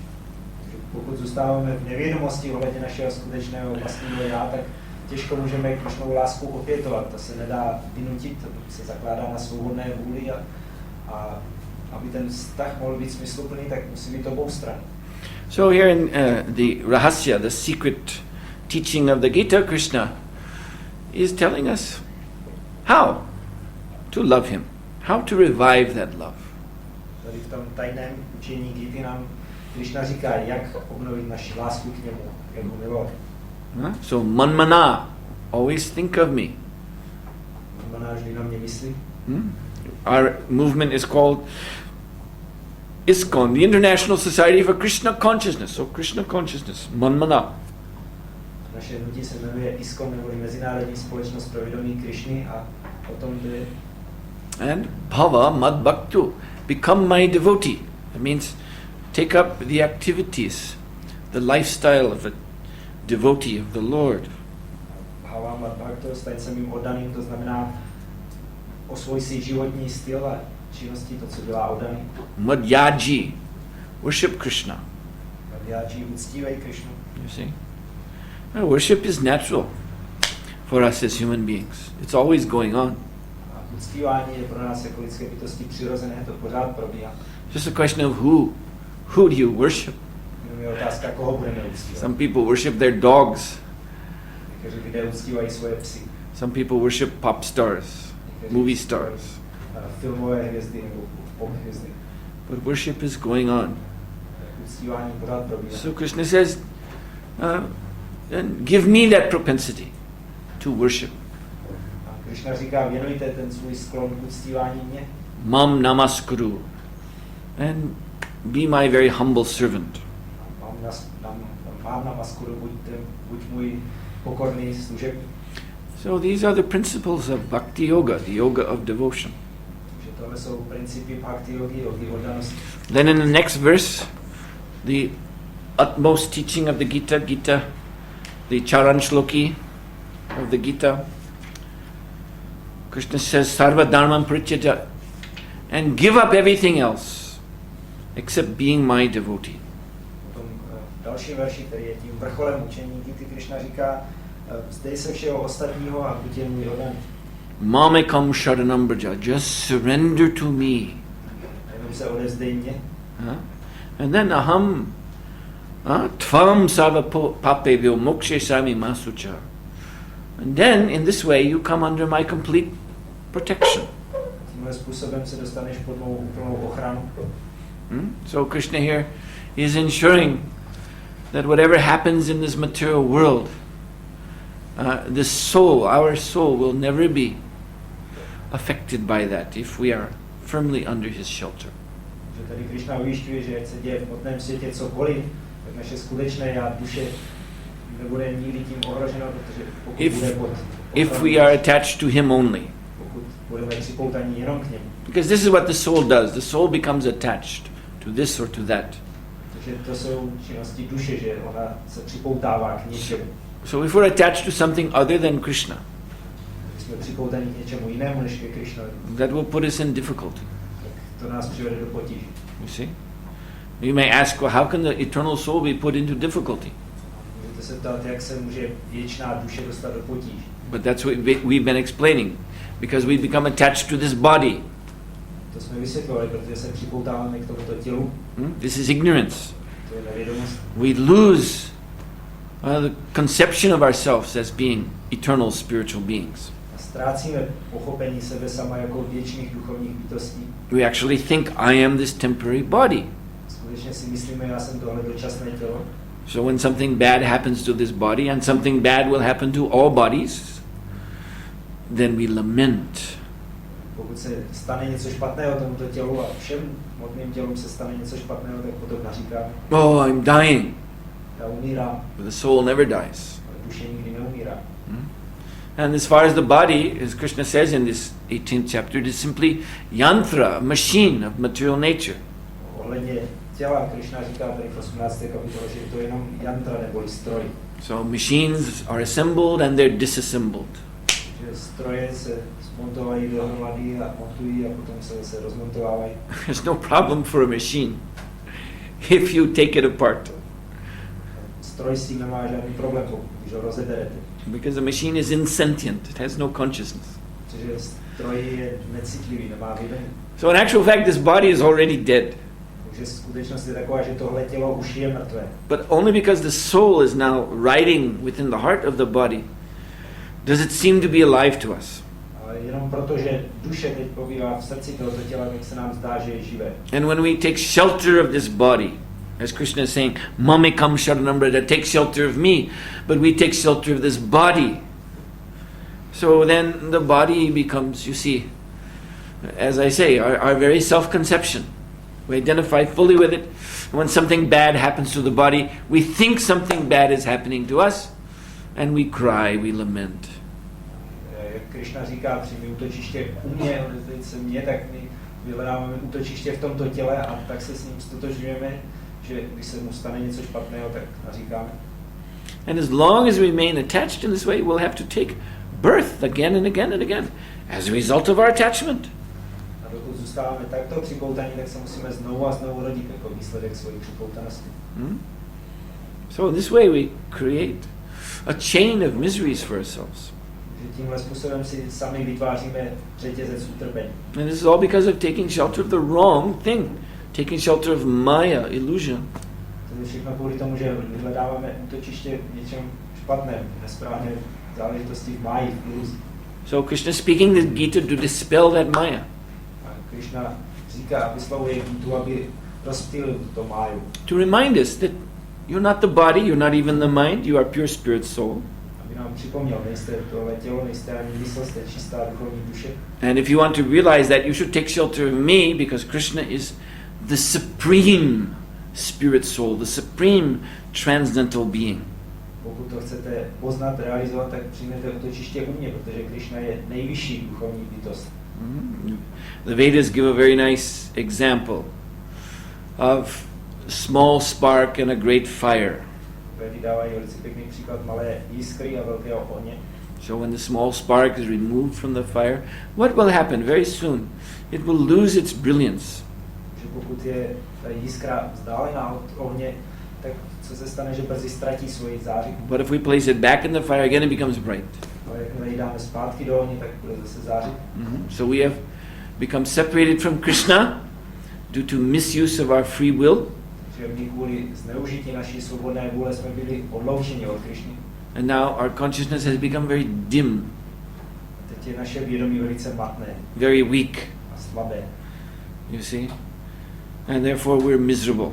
Pokud zůstáváme v nevědomosti ohledně našeho skutečného vlastního já, tak těžko můžeme Krishnovu lásku opětovat. To se nedá vynutit, to se zakládá na svobodné vůli a aby ten vztah mohl být smysluplný, tak musí být obou stran.
So here in the Rahasya, the secret teaching of the Gita, Krishna is telling us how to love him, how to revive that love.
Tady v tom tajném učení Gity nám Krishna říká, jak obnovit naši lásku k němu, jak ho milovat.
So manmana, always think of me.
Manmana vždy na mě myslí.
Our movement is called ISKCON, the International Society for Krishna Consciousness. So Krishna Consciousness, manmana.
Naše hnutí se jmenuje ISKCON, nebo Mezinárodní společnost pro vědomí Krishny, a o tom jde.
And bhava mad bhaktu, become my devotee. That means take up the activities, the lifestyle of a devotee of the Lord.
Bhava mad bhaktu, staň se mým oddaným, to znamená osvoj si životní styl a činnosti, to, co dělá oddaný.
Madhyaji, worship Krishna.
Madhyaji, uctívej Krishnu.
You see? Now, worship is natural for us as human beings. It's always going on.
A uctívání je pro nás jako lidské bytosti přirozené, to pořád probíhá.
Just a question of who do you worship?
Jenom je otázka, koho budeme uctívat.
Some people worship their dogs.
Někteří lidé uctívají svoje psy.
Some people worship pop stars, movie stars.
Filmové hvězdy nebo pop hvězdy.
But worship is going on.
Uctívání pořád probíhá.
So Krishna says, then give me that propensity to worship.
A Krishna říká, věnujte ten svůj sklon k uctívání mě.
Mam namaskuru. And be my very humble servant.
Mám namaskuru, buď můj pokorný služebník.
So these are the principles of bhakti yoga, the yoga of devotion.
Takže tohle jsou principy bhakti yogi, yogi oddanosti.
Then in the next verse, the utmost teaching of the Gita, the Charan Shloki of the Gita, Krishna says, Sarva dharmam prityaja, and give up everything else except being my devotee.
Potom v dalším verši, který je tím vrcholem učení Gity, Krishna říká, vzdej se všeho ostatního a buď jen můj oddaný.
Mamekam sharanam braja, just surrender to me.
Jenom se odevzdej mě.
And then aham tvam sarva papevyo mokshe sami masucha. And then in this way you come under my complete protection.
Tímhle způsobem se dostaneš pod mou úplnou ochranu.
So Krishna here is ensuring that whatever happens in this material world, the soul, our soul, will never be affected by that if we are firmly under his shelter.
Že tady Krishna ujišťuje, že ať se děje v hmotném světě cokoliv, tak naše skutečné já, duše, nebude nikdy tím ohroženo, protože pokud bude pod
if we are attached to him only.
Pokud budeme připoutaní jenom k němu.
Because this is what the soul does. The soul becomes attached to this or to that.
Takže to jsou činnosti duše, že ona se připoutává k něčemu.
So if we're attached to something other than Krishna,
jsme připoutaní k něčemu jinému než ke Krishnovi,
that will put us in difficulty.
To nás přivede do potíží.
You see? You may ask, well, how can the eternal soul be put into difficulty?
Můžete se ptát, jak se může věčná duše dostat do potíží.
But that's what we've been explaining. Because we become attached to this body.
To jsme vysvětlovali, protože se připoutáváme k tomuto tělu.
This is ignorance.
To je nevědomost.
We lose the conception of ourselves as being eternal spiritual beings.
A ztrácíme pochopení sebe sama jako věčných duchovních bytostí.
We actually think I am this temporary body.
Skutečně si myslíme, já jsem tohle dočasné tělo.
So when something bad happens to this body, and something bad will happen to all bodies, then we lament.
Pokud se stane něco špatného tomuto tělu a všem hmotným tělům se stane něco špatného, tak potom naříkáme.
Oh, I'm dying.
Já umírám.
But the soul never dies.
Ale duše nikdy neumírá.
And as far as the body, as Krishna says in this 18th chapter, it is simply yantra, a machine of material nature.
Ohledně těla Krishna říká tady v 18. kapitole, že je to jenom yantra neboli stroj.
So machines are assembled and they're disassembled.
Že stroje se zmontovají dohromady a montují a potom se zase rozmontovávají.
There's no problem for a machine if you take it apart.
Stroj s tím nemá žádný problém, když ho rozeberete.
Because the machine is insentient, it has no consciousness.
Protože stroj je necitlivý, nemá vědomí.
So in actual fact, this body is already dead.
Takže skutečnost je taková, že tohle tělo už je mrtvé.
But only because the soul is now riding within the heart of the body, does it seem to be alive to us.
Ale jenom proto, že duše teď pobývá v srdci tohoto těla, tak se nám zdá, že je živé.
And when we take shelter of this body, as Krishna is saying, Mamekam sharanam braja, take shelter of me, but we take shelter of this body. So then the body becomes, you see, as I say, our very self-conception. We identify fully with it. When something bad happens to the body, we think something bad is happening to us, and we cry, we lament.
Jak Krishna říká, přijmi útočiště u mě, odezvěď se mě, tak my vyhledáváme útočiště v tomto těle a tak se s ním stotožňujeme, že když se mu stane něco špatného, tak naříkáme.
And as long as we remain attached in this way, we'll have to take birth again and again and again. as a result of our attachment.
A dokud zůstáváme takto připoutaní, tak se musíme znovu a znovu rodit jako výsledek svojí připoutanosti.
So in this way we create a chain of miseries for ourselves.
Že tímhle způsobem si sami vytváříme řetězec utrpení.
And this is all because of taking shelter of the wrong thing, taking shelter of Maya, illusion.
To je všechno kvůli tomu, že vyhledáváme útočiště v něčem špatném, nesprávné záležitosti v máji, v iluzi.
So Krishna is speaking the Gita to dispel that Maya.
A Krishna říká, vyslovuje Gitu, aby rozptýlil to máju.
To remind us that you're not the body, you're not even the mind, you are pure spirit soul.
Aby nám připomněl, nejste tohle tělo, nejste ani mysl, jste čistá duchovní duše.
And if you want to realize that, you should take shelter of me, because Krishna is the supreme spirit soul, the supreme transcendental being.
Pokud to chcete poznat, realizovat, tak přijmete útočiště u mě, protože Krishna je nejvyšší duchovní bytost.
The Vedas give a very nice example of small spark and a great fire.
Vedy dávají velice pěkný příklad malé jiskry a velkého ohně.
So when the small spark is removed from the fire, what will happen very soon? It will lose its brilliance.
Že pokud je ta jiskra vzdálená od ohně, tak co se stane, že brzy ztratí svoji záři.
But if we place it back in the fire again, it becomes bright.
Ale jakmile ji dáme zpátky do ohně, tak bude zase zářit.
So we have become separated from Krishna due to misuse of our free will.
Že my kvůli zneužití naší svobodné vůle jsme byli odloučeni od Krišny.
And now our consciousness has become very dim,
Teď je naše vědomí velice matné
very weak,
a slabé.
you see? And therefore we're miserable,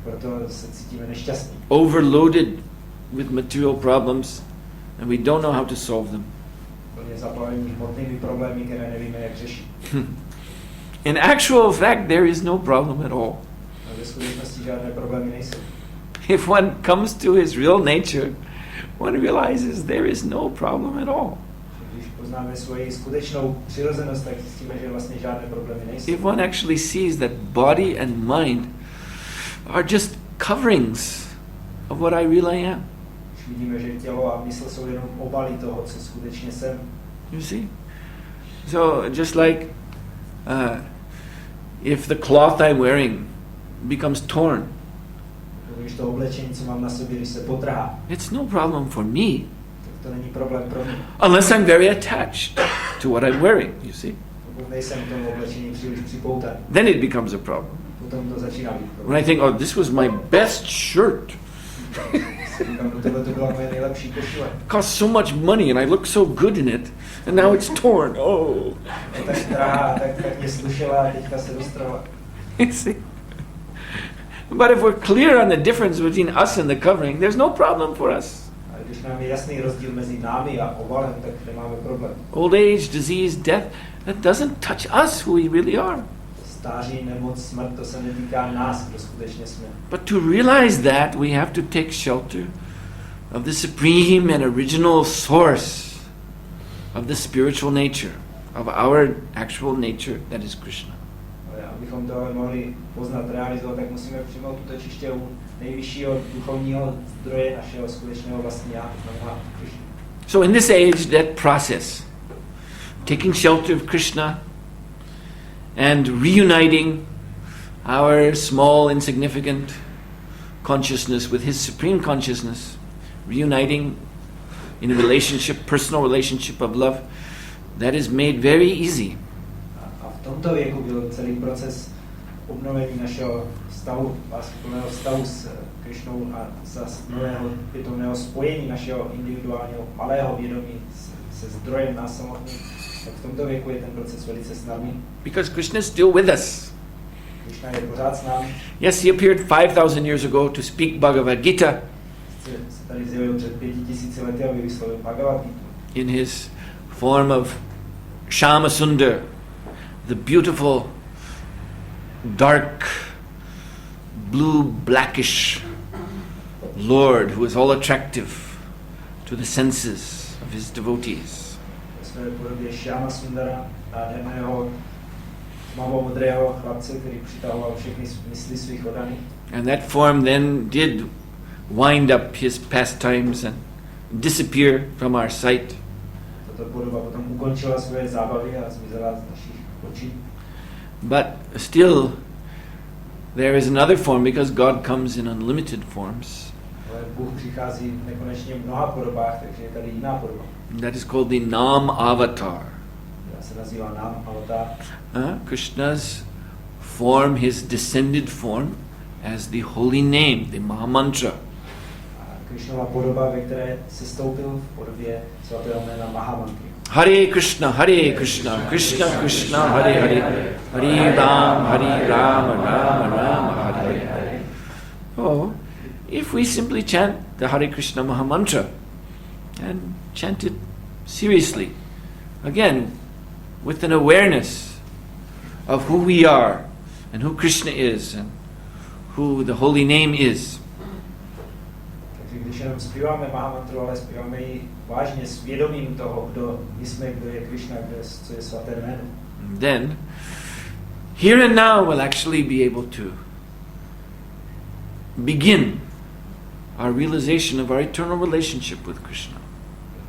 Proto se cítíme nešťastní.
overloaded with material problems, and we don't know how to solve them.
Plně zaplavení hmotnými problémy, které nevíme, jak řešit.
In actual fact, there is no problem at all.
A ve skutečnosti žádné problémy nejsou.
If one comes to his real nature, one realizes there is no problem at all.
Když poznáme svoji skutečnou přirozenost, tak zjistíme, že vlastně žádné problémy nejsou.
If one actually sees that body and mind are just coverings of what I really am.
Když vidíme, že tělo a mysl jsou jenom obaly toho, co skutečně jsem.
You see? So just like if the cloth I'm wearing becomes torn,
Když to oblečení, co mám na sobě, když se potrhá,
it's no problem for me
tak to není problém pro mě.
unless I'm very attached to what I'm wearing, you see?
Pokud nejsem k tomu oblečení příliš připoutaný,
Then it becomes a problem.
potom to začíná být problém.
When I think, oh, this was my best shirt.
Říkám, tohle to byla moje nejlepší košile.
Cost so much money and I look so good in it, and now it's torn. Oh.
Je tak drahá, tak mě slušela a teďka se dostrala.
You see? But if we're clear on the difference between us and the covering, there's no problem for us.
A když nám je jasný rozdíl mezi námi a obalem, tak nemáme problém.
Old age, disease, death, that doesn't touch us, who we really are.
Stáří, nemoc, smrt, to se netýká nás, kdo skutečně jsme.
But to realize that, we have to take shelter of the supreme and original source of the spiritual nature, of our actual nature, that is Krishna.
Ale abychom to mohli poznat, realizovat, tak musíme přijmout útočiště u nejvyššího duchovního zdroje našeho skutečného vlastní já, to znamená Krishna.
So in this age, that process, taking shelter of Krishna and reuniting our small, insignificant consciousness with his supreme consciousness, reuniting in a relationship, personal relationship of love, that is made very easy.
A v tomto věku byl celý proces obnovení našeho stavu, láskyplného stavu s Krishnou a zase nového pětovného spojení našeho individuálního malého vědomí se zdrojem nás samotných. Tak v tomto věku je ten proces velice snadný.
Because Krishna is still with us.
Krishna je pořád s námi.
Yes, he appeared 5,000 years ago to speak Bhagavad Gita
Se tady zjevil před 5000 lety, aby vyslovil Bhagavad Gitu.
in his form of Shama Sundar, the beautiful, dark, blue, blackish Lord who is all attractive to the senses of his devotees.
Ve své podobě Shama Sundara, nádherného tmavomodrého chlapce, který přitahoval všechny mysli svých oddaných.
And that form then did wind up his pastimes and disappear from our sight.
tato podoba potom ukončila svoje zábavy a zmizela z našich očí.
But still, there is another form because God comes in unlimited forms.
Ale Bůh přichází v nekonečně mnoha podobách, takže je tady jiná podoba.
That is called the Nam Avatar.
Já se nazývá Nam Avatar.
Krishna's form, his descended form, as the holy name, the Maha Mantra.
Krishnova podoba, ve které se stoupil v podobě svatého jména Mahamantry.
Hare Krishna, Krishna Krishna, Hare Hare, Hare Ram, Rama, Hare Hare. Oh, if we simply chant the Hare Krishna Maha Mantra and chant it seriously, again, with an awareness of who we are and who Krishna is and who the holy name is.
Takže když jenom zpíváme Mahamantru, ale zpíváme ji vážně s vědomím toho, kdo my jsme, kdo je Krishna, co je svaté jméno.
Then, here and now we'll actually be able to begin our realization of our eternal relationship with Krishna.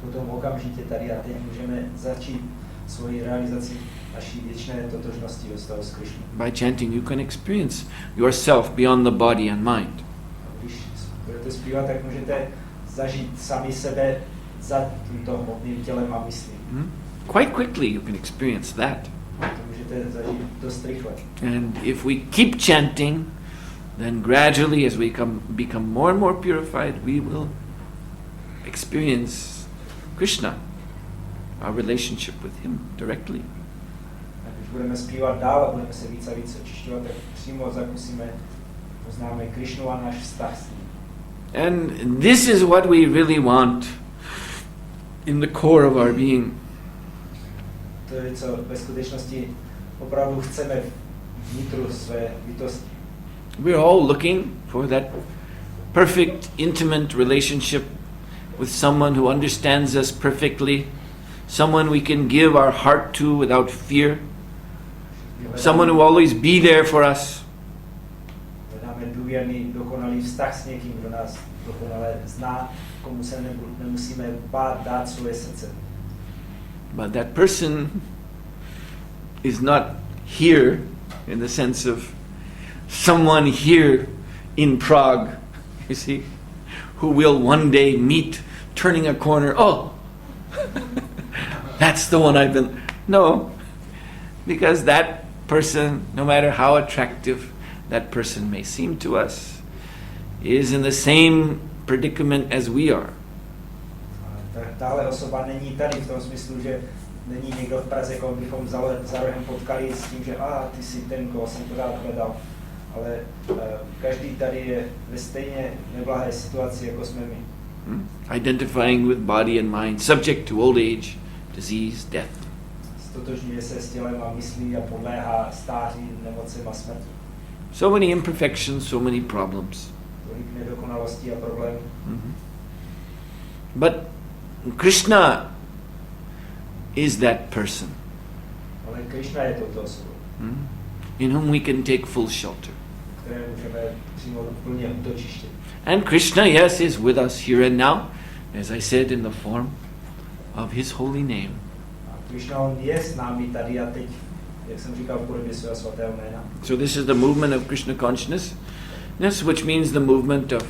Potom okamžitě tady a teď můžeme začít svoji realizaci naší věčné totožnosti ve vztahu s Krishnou.
By chanting, you can experience yourself beyond the body and mind.
Když budete zpívat, tak můžete zažít sami sebe za tímto hmotným tělem a myslí.
Quite quickly you can experience that.
To můžete zažít dost rychle.
And if we keep chanting, then gradually as we become more and more purified, we will experience Krishna, our relationship with him directly.
A když budeme zpívat dál a budeme se víc a víc očišťovat, tak přímo zakusíme, poznáme Krishnu a náš vztah s ním.
And this is what we really want in the core of our being.
To je, co ve skutečnosti opravdu chceme vnitru své bytosti.
We're all looking for that perfect, intimate relationship with someone who understands us perfectly, someone we can give our heart to without fear, someone who will always be there for us.
Hledáme důvěrný, dokonalý vztah s někým, kdo nás dokonale zná, komu se nemusíme bát dát svoje srdce.
But that person is not here in the sense of someone here in Prague, you see, who will one day meet, turning a corner, oh, that's the one I've been... No, because that person, no matter how attractive that person may seem to us, is in the same predicament as we are.
Tahle osoba není tady v tom smyslu, že není někdo v Praze, koho bychom za rohem potkali s tím, že ty jsi ten, koho jsem pořád hledal. Ale každý tady je ve stejně neblahé situaci, jako jsme my.
Identifying with body and mind, subject to old age, disease, death.
Stotožňuje se s tělem a myslí a podléhá stáří, nemocem a smrti.
So many imperfections, so many problems.
Tolik nedokonalostí a problémů.
But Krishna is that person
Ale Krishna je touto osobou,
in whom we can take full shelter.
které můžeme přímo plně útočiště.
And Krishna, yes, is with us here and now, as I said, in the form of his holy name.
A Krishna, on je s námi tady a teď, jak jsem říkal, v podobě svého svatého jména.
So this is the movement of Krishna consciousness, which means the movement of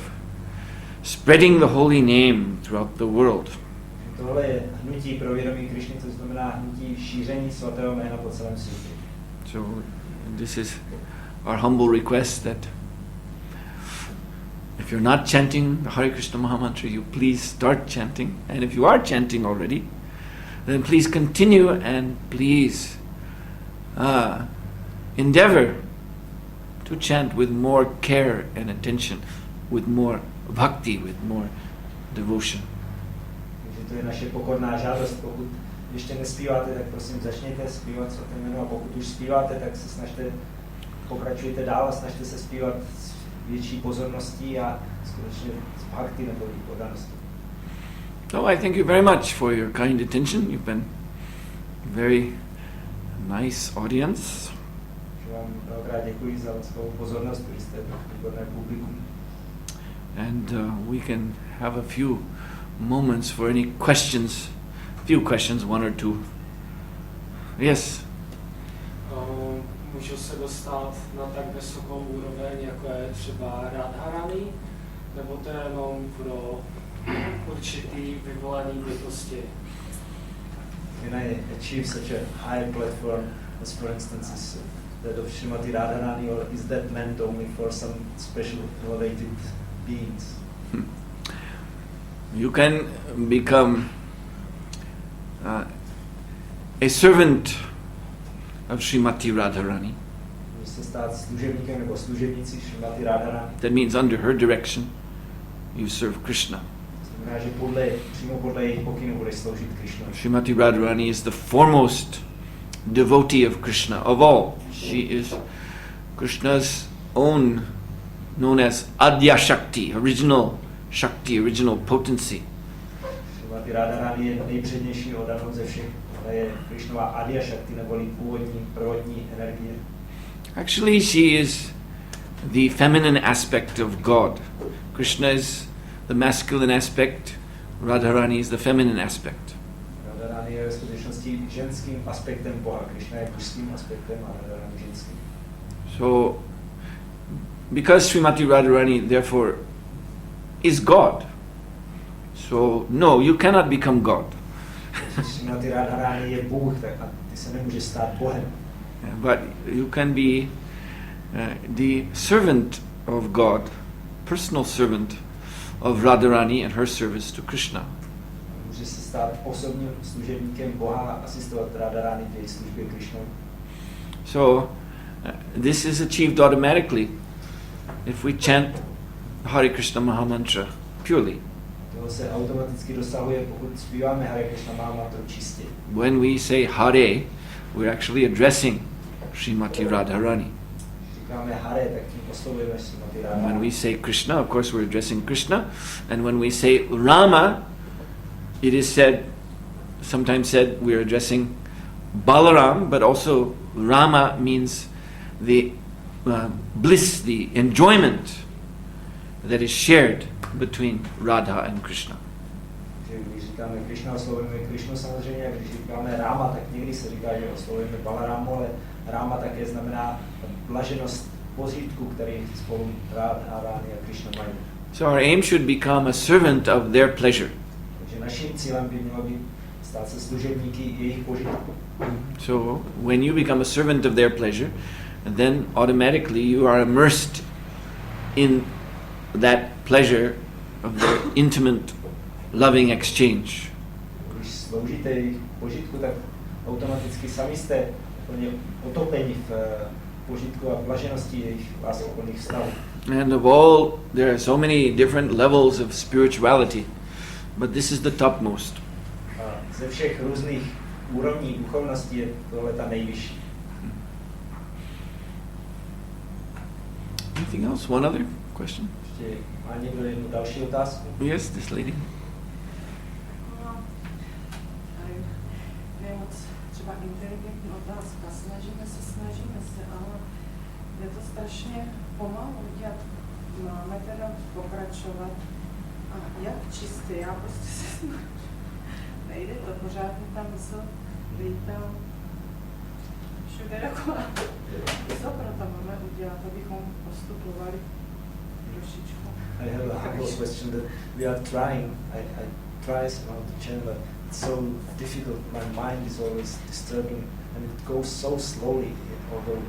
spreading the holy name throughout the world.
Tohle je hnutí pro vědomí Krishny, to znamená hnutí šíření svatého jména po celém světě.
So this is our humble request that if you're not chanting the Hare Krishna Maha Mantra, you please start chanting. And if you are chanting already, then please continue and please endeavor to chant with more care and attention, with more bhakti, with more devotion.
Takže to je naše pokorná žádost. Pokud ještě nespíváte, tak prosím začněte zpívat svaté jméno, a pokud už zpíváte, tak se snažte, pokračujte dál a snažte se zpívat s větší pozorností a skutečně s bhakti nebo oddaností.
So I thank you very much for your kind attention. You've been a very nice audience.
Vám mnohokrát děkuji za svou pozornost, který jste výborné publikum.
And we can have a few moments for any questions few questions, one or two. Yes.
Můžu se dostat na tak vysokou úroveň, jako je třeba Radharani, nebo to je jenom pro určitý vyvolený bytosti?
Can I achieve such a high platform as, for instance, is that of Srimati Radharani, or is that meant only for some special elevated beings?
You can become a servant of Srimati Radharani.
Může se stát služebníkem nebo služebnicí Srimati Radharani.
That means under her direction you serve Krishna.
Znamená, že přímo podle jejich pokynu budeš sloužit Krishnovi.
Srimati Radharani is the foremost devotee of Krishna of all. She is Krishna's own, known as Adya Shakti, original potency.
Srimati Radharani je nejpřednější oddanou ze všech. To je Krishnova Adya Shakti, neboli původní, prvotní energie.
Actually, she is the feminine aspect of God. Krishna is the masculine aspect, Radharani is the feminine aspect.
Radharani je ve skutečnosti ženským aspektem Boha. Krishna je mužským aspektem a Radharani ženským.
So, because Srimati Radharani therefore is God, so no, you cannot become God.
Srimati Radharani je Bůh, tak a ty se nemůžeš stát Bohem.
But you can be the servant of God, personal servant of Radharani and her service to Krishna.
Můžeš se stát osobním služebníkem Boha a asistovat Radharani v její službě Krishnovi.
So, this is achieved automatically if we chant Hare Krishna Maha Mantra purely.
Toho se automaticky dosahuje, pokud zpíváme Hare Krishna Maha Mantru čistě.
When we say Hare, we're actually addressing Srimati Radharani.
Říkáme Hare, tak tím oslovujeme Srimati
When
Radharani.
we say Krishna, of course we're addressing Krishna. And when we say Rama, it is said, sometimes said, we're addressing Balaram, but also Rama means the bliss, the enjoyment that is shared between Radha and Krishna.
Když říkáme Krishna, oslovujeme Krishnu samozřejmě, a když říkáme Rama, tak někdy se říká, že oslovujeme Balaramu, ale Rama také znamená blaženost pořítku, který spolu Radharani a Krishna mají.
So our aim should become a servant of their pleasure.
Takže naším cílem by mělo být stát se služebníky jejich požitku.
So when you become a servant of their pleasure, then automatically you are immersed in that pleasure of their intimate, loving exchange.
Když sloužíte jejich požitku, tak automaticky sami jste úplně otopeni v požitku a blaženosti jejich láskyplných vztahů.
And of all, there are so many different levels of spirituality, but this is the topmost.
A ze všech různých úrovní duchovnosti je tohle ta nejvyšší.
Anything else? One other question?
Ještě má někdo jednu další otázku?
Yes, this lady.
Je moc třeba inteligentní otázka. Snažíme se, ale je to strašně pomalu. Jak máme teda pokračovat? A jak čistě? Já prostě se snažím. Nejde to, pořád mi tam mysl lítá všude dokola. Co pro to máme udělat, abychom postupovali trošičku?
I have a humble question that we are trying. I try somehow to chant, but it's so difficult. My mind is always disturbing, and it goes so slowly. Although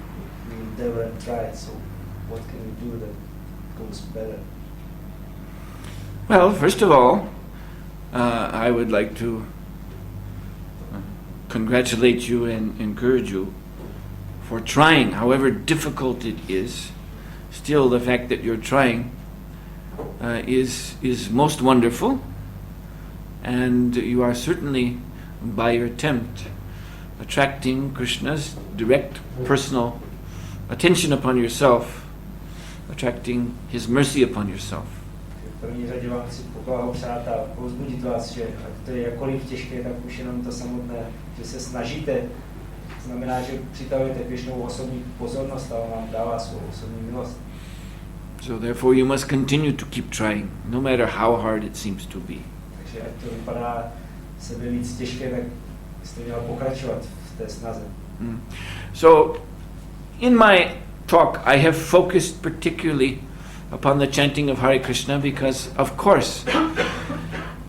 we endeavor and try, so what can we do that goes better?
Well, first of all, I would like to congratulate you and encourage you for trying, however difficult it is. Still, the fact that you're trying is most wonderful, and you are certainly, by your attempt, attracting Krishna's direct personal attention upon yourself, attracting his mercy upon yourself.
V první řadě vám chci poblahopřát a povzbudit vás, že ať to je jakkoliv těžké, tak už jenom to samotné, že se snažíte, znamená, že přitahujete Krishnovu osobní pozornost a on vám dává svou osobní milost.
So therefore you must continue to keep trying, no matter how hard it seems to be.
Takže ať to vypadá sebe víc těžké, tak byste měl pokračovat v té snaze.
So, in my talk, I have focused particularly upon the chanting of Hare Krishna because, of course,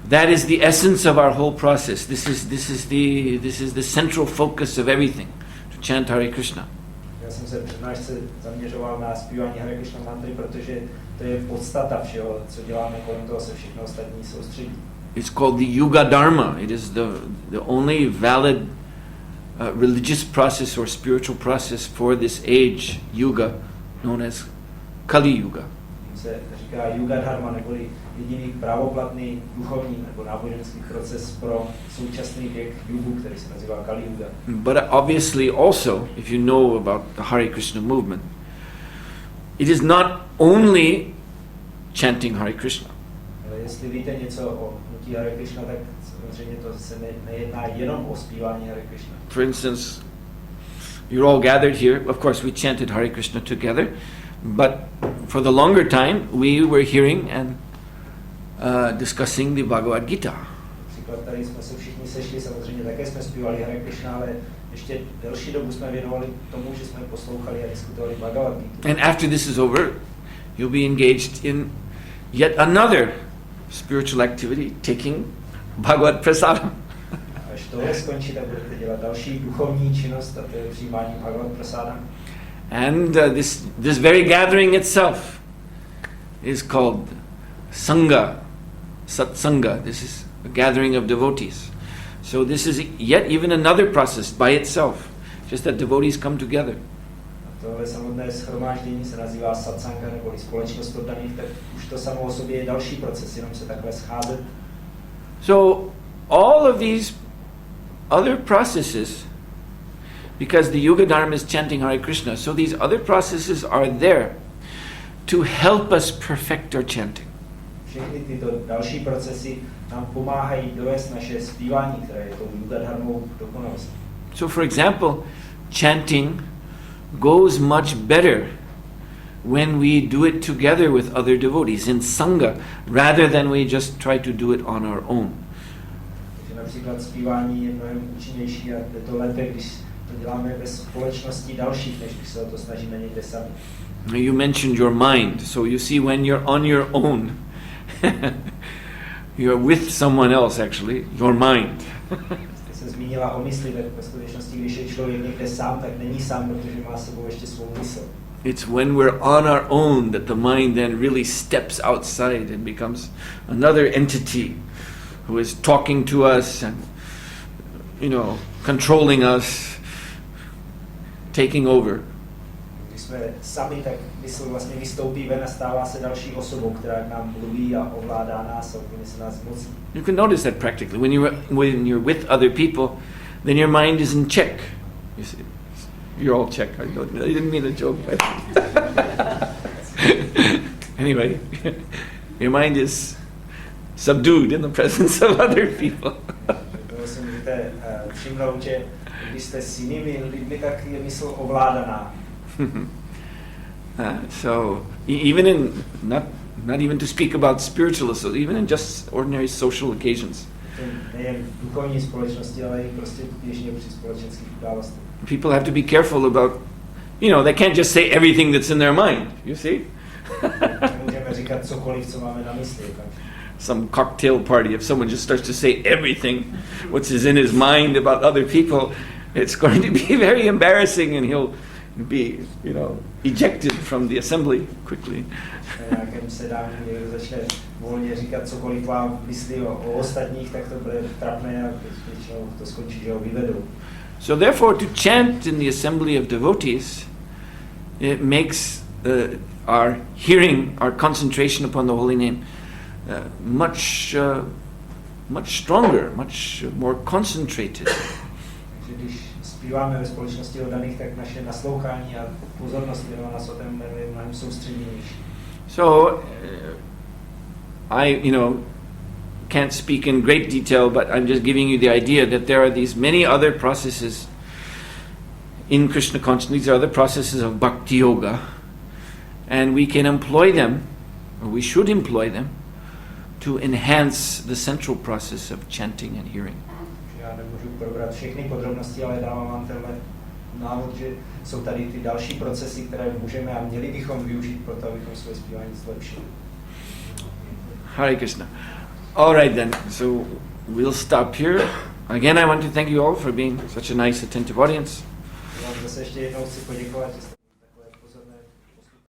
that is the essence of our whole process. This is the central focus of everything, to chant Hare Krishna.
Já jsem se v přednášce zaměřoval na zpívání Hare Krishna mantry, protože to je podstata všeho, co děláme, kolem toho se všechno ostatní soustředí.
It's called the Yuga Dharma. It is the only valid religious process or spiritual process for this age, Yuga, known as Kali Yuga.
Se říká Yuga Dharma, neboli jediný právoplatný duchovní nebo náboženský proces pro současný věk Yugu, který se nazývá Kali Yuga.
But obviously also, if you know about the Hare Krishna movement, it is not only chanting Hare Krishna.
Ale jestli víte něco o hnutí Hare Krishna, tak samozřejmě to se nejedná jenom o zpívání Hare Krishna.
For instance, you're all gathered here. Of course, we chanted Hare Krishna together, but for the longer time, we were hearing and discussing the Bhagavad Gita.
Příklad, tady jsme se všichni sešli, samozřejmě také jsme zpívali Hare Krishna, ale ještě delší dobu jsme věnovali tomu, že jsme poslouchali a diskutovali Bhagavad Gita.
And after this is over, you'll be engaged in yet another spiritual activity, taking Bhagavad Prasadam.
Až tohle skončí, tak budete dělat další duchovní činnost, a to je přijímání Bhagavad Prasadam.
And this very gathering itself is called Sangha, Satsanga. This is a gathering of devotees. So this is yet even another process by itself, just that devotees come together.
A tohle samotné shromáždění se nazývá satsanga, neboli společnost oddaných, tak už to samo o sobě je další proces, jenom se takhle scházet.
So all of these other processes, because the Yuga Dharma is chanting Hare Krishna, so these other processes are there to help us perfect our chanting.
Všechny tyto další procesy nám pomáhají dovést naše zpívání, které je tou Yuga Dharmou dokonalostí.
So for example, chanting goes much better when we do it together with other devotees in Sangha, rather than we just try to do it on our own.
Takže například zpívání je mnohem účinnější a je to lépe, když to děláme ve společnosti dalších, než když se o to snažíme někde sami.
You mentioned your mind, so you see when you're on your own, you're with someone else actually, your mind.
Jste se zmínila o mysli, tak ve skutečnosti, když je člověk někde sám, tak není sám, protože má s sebou ještě svou mysl.
It's when we're on our own that the mind then really steps outside and becomes another entity who is talking to us and, controlling us, taking over.
Když jsme sami, tak mysl vlastně vystoupí ven a stává se další osobou, která k nám mluví a ovládá nás a úplně se nás mocní.
You can notice that practically. When you're with other people, then your mind is in check. You see, you're all check. I didn't mean a joke. But anyway, your mind is subdued in the presence of other people.
Toho si můžete všimnout, že když jste s jinými lidmi, tak je mysl ovládaná.
So even in not even to speak about spiritualism, even in just ordinary social occasions,
Nejen v duchovní společnosti, ale i prostě běžně při společenských událostech.
people have to be careful about, they can't just say everything that's in their mind. You see,
Můžeme říkat cokoliv, co máme na mysli.
some cocktail party, if someone just starts to say everything what's is in his mind about other people, it's going to be very embarrassing, and he'll be, ejected from the assembly quickly.
Na nějakém sedání někdo začne volně říkat cokoliv vám myslí o ostatních, tak to bude trapné a většinou to skončí, že ho vyvedou.
So therefore, to chant in the assembly of devotees, it makes our hearing, our concentration upon the holy name, much stronger, much more concentrated.
Takže když zpíváme ve společnosti oddaných, tak naše naslouchání a pozornost věnovaná svatém jménu je mnohem soustředěnější.
So, I can't speak in great detail, but I'm just giving you the idea that there are these many other processes in Krishna consciousness. These are other processes of bhakti yoga, and we can employ them, or we should employ them, to enhance the central process of chanting and hearing.
Já nemůžu probrat všechny podrobnosti, ale dávám vám tenhle návod, že jsou tady ty další procesy, které můžeme a měli bychom využít pro to, abychom své zpívání zlepšili.
Hare Krishna. All right then, so we'll stop here. Again, I want to thank you all for being such a nice, attentive audience.
Já vám zase ještě jednou chci poděkovat, že jste